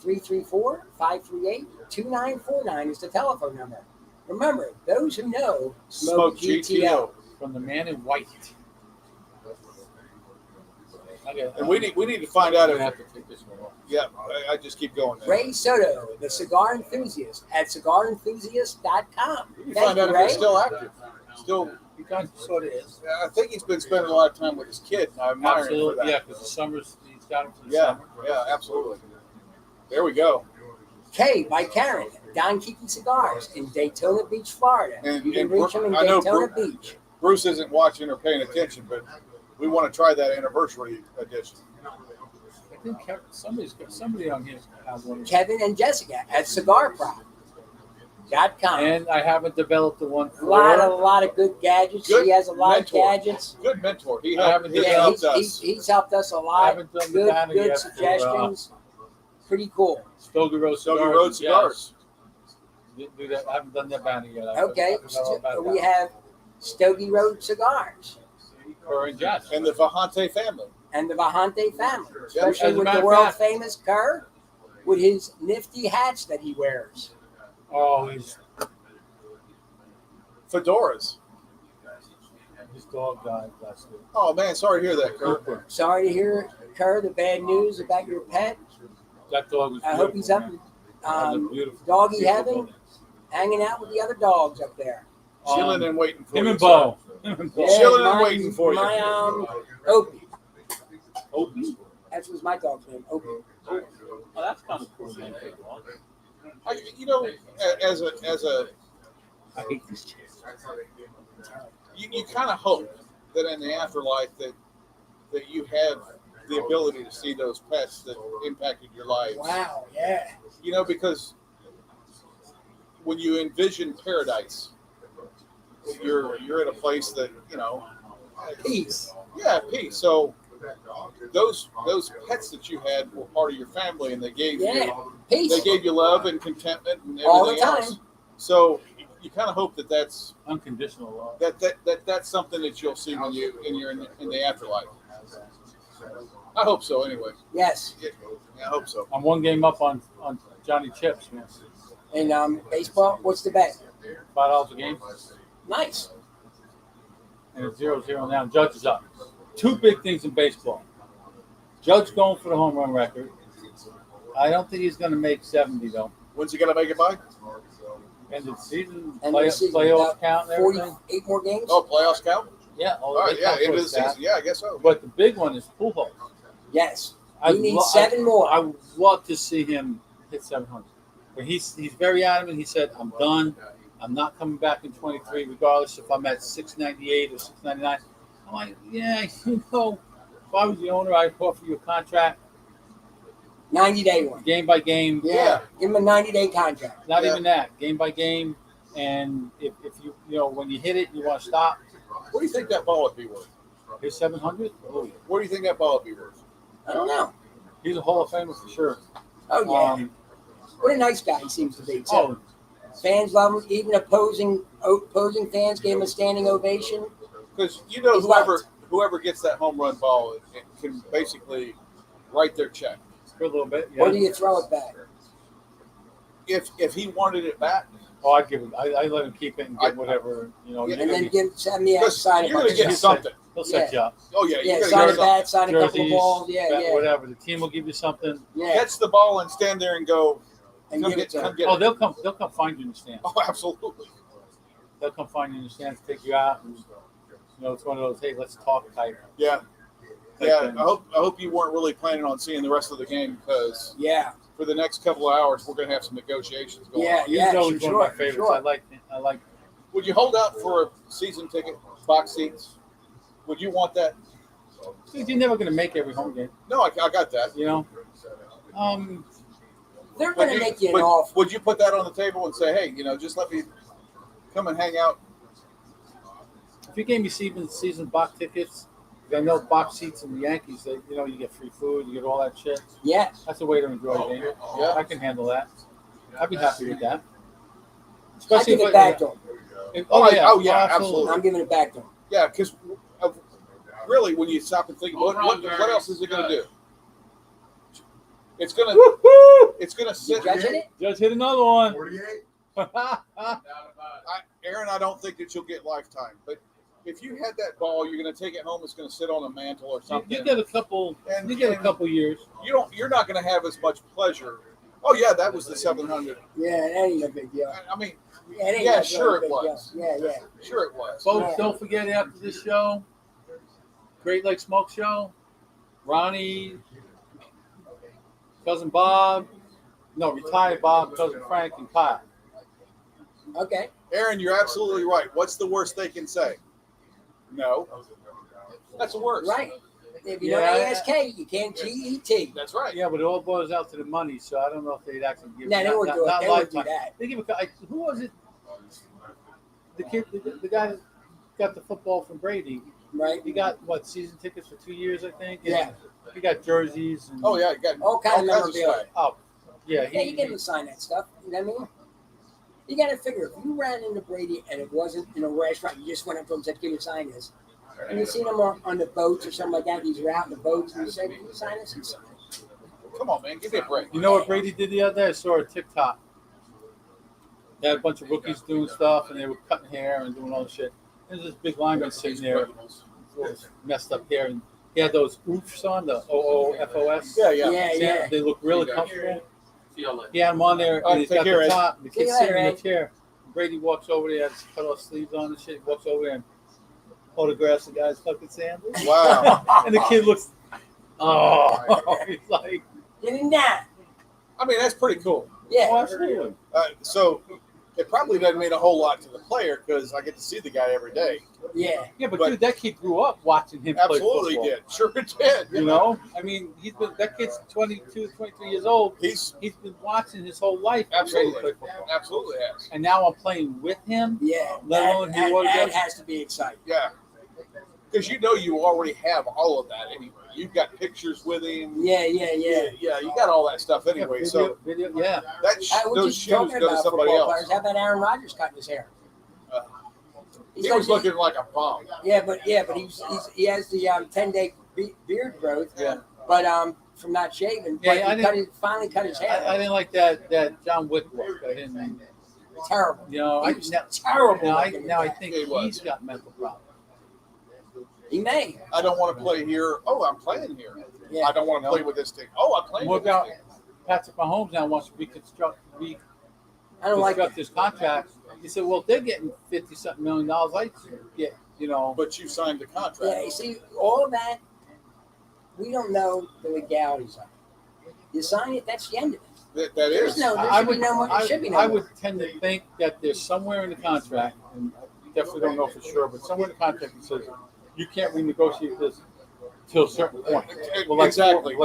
334-538-2949 is the telephone number. Remember, those who know smoke GTO. From the man in white. And we need to find out I if have to take this one off. yeah. I just keep going. There. Ray Soto, the cigar enthusiast at cigarenthusiast.com. We can Thank find you, out if Ray. he's still active. Still, He kind of sort of is. I think he's been spending a lot of time with his kid. And I admire him for Absolutely, that. yeah, because the summers, he's got him for the Yeah, summer. yeah, absolutely. There we go. K by Karen, Don Kiki Cigars in Daytona Beach, Florida. And- You can and reach them in I know Daytona Beach. Bruce isn't watching or paying attention, but we want to try that anniversary edition. I think somebody on here has one. Kevin and Jessica at cigarprop.com. And I haven't developed the one A for. lot of good gadgets. Good He has a lot mentor. of gadgets. Good mentor. He I haven't helped, he done helped Yeah, us. he's helped us a I lot. haven't done the Good, banner good yet. suggestions. Pretty cool. Stogie Road Cigars. Stogie Road Cigars. Yes. Do that. I haven't done that banner yet. Okay, we have Stogie Road Cigars Kerr and Jess. And the Vahante family. and the Vahante family, As especially a with matter the of world fact- famous Kerr with his nifty hats that he wears. Oh, his Fedoras. dog died last week. Oh man, sorry to hear that, Kurt. Sorry to hear, Kerr, the bad news about your pet. That dog was. I hope he's up, That was a beautiful, doggy beautiful heaven, dog. hanging out with the other dogs up there. Chilling and waiting for Him you. and Bo. Him and Bo. Chilling and waiting for you. My Opie. Opie? That was my dog's name, Opie. Oh, that's kind of cool. Man. You know, as a I hate this chair. you kind of hope that in the afterlife that you have the ability to see those pets that impacted your lives. Wow, yeah. You know, because when you envision paradise, you're at a place that, you know, Peace. yeah, peace. So those pets that you had were part of your family, and they gave Yeah, you peace. love and contentment and everything All the time. else. So you kind of hope that that's Unconditional love. that's something that you'll see when you're in the afterlife. I hope so. Anyway, Yes. yeah, I hope so. I'm one game up on Johnny Chips, man. And baseball, what's the bet? $5 a game. Nice. And it's 0-0 now. Judge is up. Two big things in baseball. Judge going for the home run record. I don't think he's going to make 70, though. When's he gonna make it by? End of the season, End of the season, playoff about count and everything. 48 more games? Oh, playoffs count. Yeah. All right, they yeah, count end of the towards that. season. Yeah, I guess so. But the big one is Pujols. Yes. We need 7 more. I would love to see him hit 700. But he's very adamant. He said, I'm done. I'm not coming back in 23, regardless if I'm at 698 or 699. I'm like, yeah, you know, if I was the owner, I'd offer you a contract, 90-day one. game by game. Yeah. Give him a 90-day contract. Not Yeah. even that, game by game. And if you when you hit it, you want to stop. What do you think that ball would be worth? Hit 700. Oh, What do you think that ball would be worth? I don't know. he's a Hall of Famer for sure. Oh, yeah. What a nice guy he seems to be, too. Oh, Fans love him. Even opposing fans gave him a standing ovation. Because you know, He's loved. whoever gets that home run ball, it can basically write their check. For a little bit. Yeah. Or do you throw it back? If he wanted it back, Oh, I'd give it. I let him keep it and get whatever. Yeah. And then send me because outside. you're going to get something. He'll set you up. Oh yeah, Yeah, you're sign going a to bat, sign a couple of Jerseys, balls. Yeah, bat, yeah. whatever. The team will give you something. Yeah. catch the ball and stand there and go. And Come give it to come him. get Oh, it. they'll come find you in the stands. Oh, absolutely. They'll come find you in the stands, take you out, and it's one of those, hey, let's talk type. Yeah, type yeah. things. I hope you weren't really planning on seeing the rest of the game because Yeah. for the next couple of hours we're going to have some negotiations going Yeah, on. He's always one of my favorites. sure. I like. Would you hold out for a season ticket, box seats? Would you want that? Dude, you're never gonna make every home game, No, I got that. you know. They're going to make you an But offer. would you put that on the table and say, hey, just let me come and hang out? If you gave me season box tickets, I know box seats in the Yankees, they, you get free food, you get all that shit. Yeah. That's a way to enjoy the game. Yeah. I can handle that. I'd be happy with that. I give it back to him. Oh, yeah, absolutely. I'm giving it back to him. Yeah, because really, when you stop and think, what else is it going to do? It's gonna sit. You judging it? Just hit another one. 48. Aaron, I don't think that you'll get lifetime, but if you had that ball, you're going to take it home. It's going to sit on a mantle or something. You get a couple. You get a couple years. You're not going to have as much pleasure. Oh yeah, that was the 700. Yeah, that ain't a big deal. I mean, Yeah, it ain't yeah, no sure big it was. deal. Yeah, yeah. Sure it was. Folks, Yeah. don't forget after this show, Great Lake Smoke Show, Ronnie, cousin Bob, retired Bob, cousin Frank, and Kyle. Okay. Aaron, you're absolutely right. What's the worst they can say? No. That's the worst. Right. If you Yeah, don't ASK, you can't GET. That's right. Yeah, but it all boils out to the money, so I don't know if they'd actually give. No, they not- wouldn't do it. not They wouldn't do lifetime. that. They give who was it? The kid, the guy that got the football from Brady. Right. He got season tickets for 2 years, I think. And Yeah. He got jerseys. And, Oh yeah, you got All kind of kinds memorabilia. stuff. Oh, yeah. Yeah, you get him to sign that stuff. You know what I mean? You got to figure if you ran into Brady and it wasn't in a restaurant, you just went up to him and said, "Can you sign this?" And you seen him on the boats or something like that. He's out in the boats and you said, "Can you sign this?" And sign it. Come on, man, give me a break. You know what Brady did the other day? I saw a TikTok. They had a bunch of rookies doing stuff, and they were cutting hair and doing all this shit. There's this big lineman sitting there, with messed up hair, and he had those oofs on, the OOFOS. Yeah, yeah. Yeah. They look really comfortable. He had them on there, All right, and he's take got care, the Ed. top. The See you kid's sitting later, in the chair. Brady walks over there, has cut off sleeves on and shit. He walks over there and photographs the guy's fucking sandals. Wow. And the kid looks, he's like, Didn't that? I mean, that's pretty cool. Yeah. oh, absolutely. So it probably doesn't mean a whole lot to the player because I get to see the guy every day. Yeah. Yeah, but But- dude, that kid grew up watching him play Absolutely football. did. Sure did. You know, I mean, that kid's 22, 23 years old. He's He's been watching his whole life. absolutely, Brady play football. absolutely has. And now I'm playing with him. Yeah. Let alone he That autographs- has to be exciting. Yeah. Because you already have all of that anyway. You've got pictures with him. Yeah. Yeah, you got all that stuff anyway. Video, So video, yeah. that What those you talking shoes go to about somebody football else. players? How about Aaron Rodgers cutting his hair? He was looking like a bum. Yeah, but he has the 10-day beard growth. Yeah. But from not shaving. Yeah, But he finally cut his hair. I didn't like that John Wick look. I didn't. Terrible. You know, He was terrible. looking now I at that. think He was. he's got mental problems. He may. I don't want to play here. Oh, I'm playing here. Yeah. I don't want to play with this team. Oh, I'm playing What with this about team. Patrick Mahomes now wants to reconstruct I don't like that. his contract? He said, "Well, they're getting $50-something million. I get, But you signed the Yeah, contract. you see, all of that, we don't know the legalities of it. You sign it, that's the end of it. That There's is. no, there should be no more. There should be no I more. would tend to think that there's somewhere in the contract, and I definitely don't know for sure, but somewhere in the contract that says you can't renegotiate this till a certain point. Well, Exactly.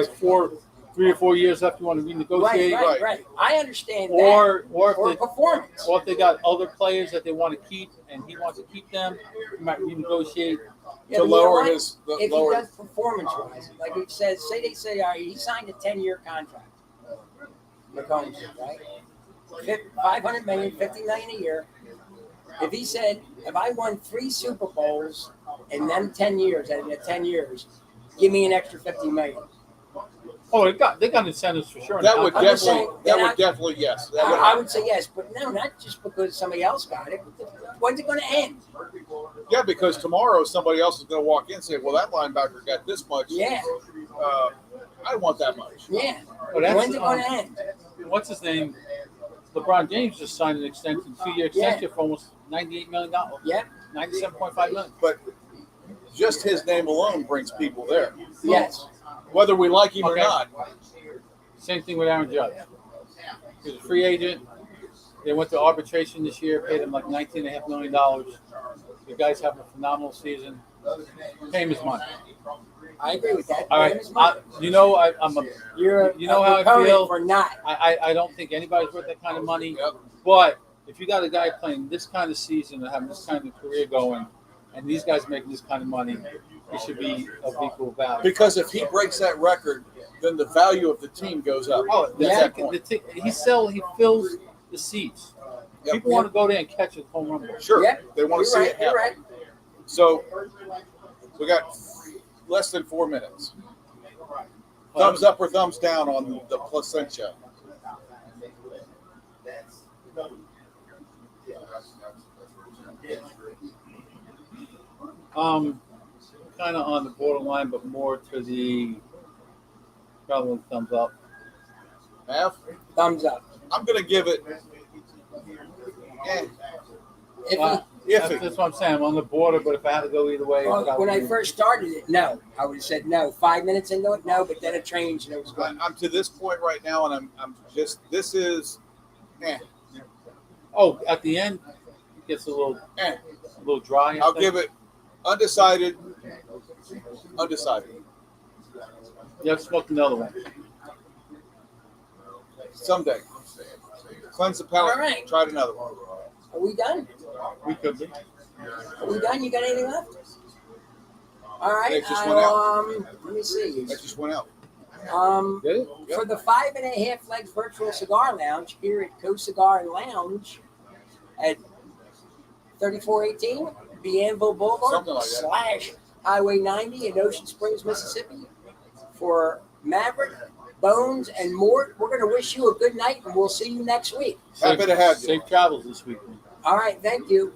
3 or 4 years after you want to renegotiate, Right. I understand that. or Or if performance. they, or if they got other players that they want to keep and he wants to keep them, you might renegotiate. Yeah, To but you know lower what? his- the If lower- he does performance-wise, like it says, say they say, all right, he signed a 10-year contract. McCombs, right? 500 million, 50 million a year. If he said, if I won 3 Super Bowls in them 10 years, out of the 10 years, give me an extra 50 million. Oh, they got incentives for sure. That would I'm just definitely, saying, that then would definitely, yes. That would I would say yes, but no, not just because somebody else got it. When's it going to end? Yeah, because tomorrow somebody else is going to walk in and say, well, that linebacker got this much. Yeah, I want that much. yeah. Oh, that's, When's it going to end? what's his name? LeBron James just signed an extension, 2-year extension for almost $98 million. Yeah. $97.5 million. But just his name alone brings people there, Yes. whether we like him or Okay. not. Same thing with Aaron Judge. He was a free agent. They went to arbitration this year, paid him like $19.5 million. The guy's having a phenomenal season. Pay him his money. I agree with that. All right. I'm a, You're you know a how I proponent feel? for not. I don't think anybody's worth that kind of money. Yep. But if you got a guy playing this kind of season and having this kind of career going, and these guys making this kind of money, he should be of equal value. Because if he breaks that record, then the value of the team goes up. Oh, At that point. he fills the seats. Yep. People want to go there and catch a home run ball. Sure. Yep. They want to see You're it right. happen. You're right. So we got less than 4 minutes. Thumbs up or thumbs down on the placenta? Kind of on the borderline, but more to the probably thumbs up. Half? Thumbs up. I'm going to give it. If That's what I'm saying. I'm on the border, but if I had to go either way, when I first started it, no. I would have said no. 5 minutes into it, no. But then it changed and it was good. I'm to this point right now, and I'm just. This is. Oh, at the end, it gets a little dry. I'll give it undecided. Undecided. You have smoked another one. Someday. Cleanse the palate. All right. Tried another one. Are we done? We could be. Are we done? You got anything left? All right. It just went out. Let me see. That just went out. Did it? For the 5.5 Legs Virtual Cigar Lounge here at Co Cigar and Lounge at 3418 Bienville Boulevard Something like that. / Highway 90 in Ocean Springs, Mississippi. For Maverick, Bones, and Mort, we're going to wish you a good night, and we'll see you next week. Happy to have you. Safe travels this week. All right. Thank you.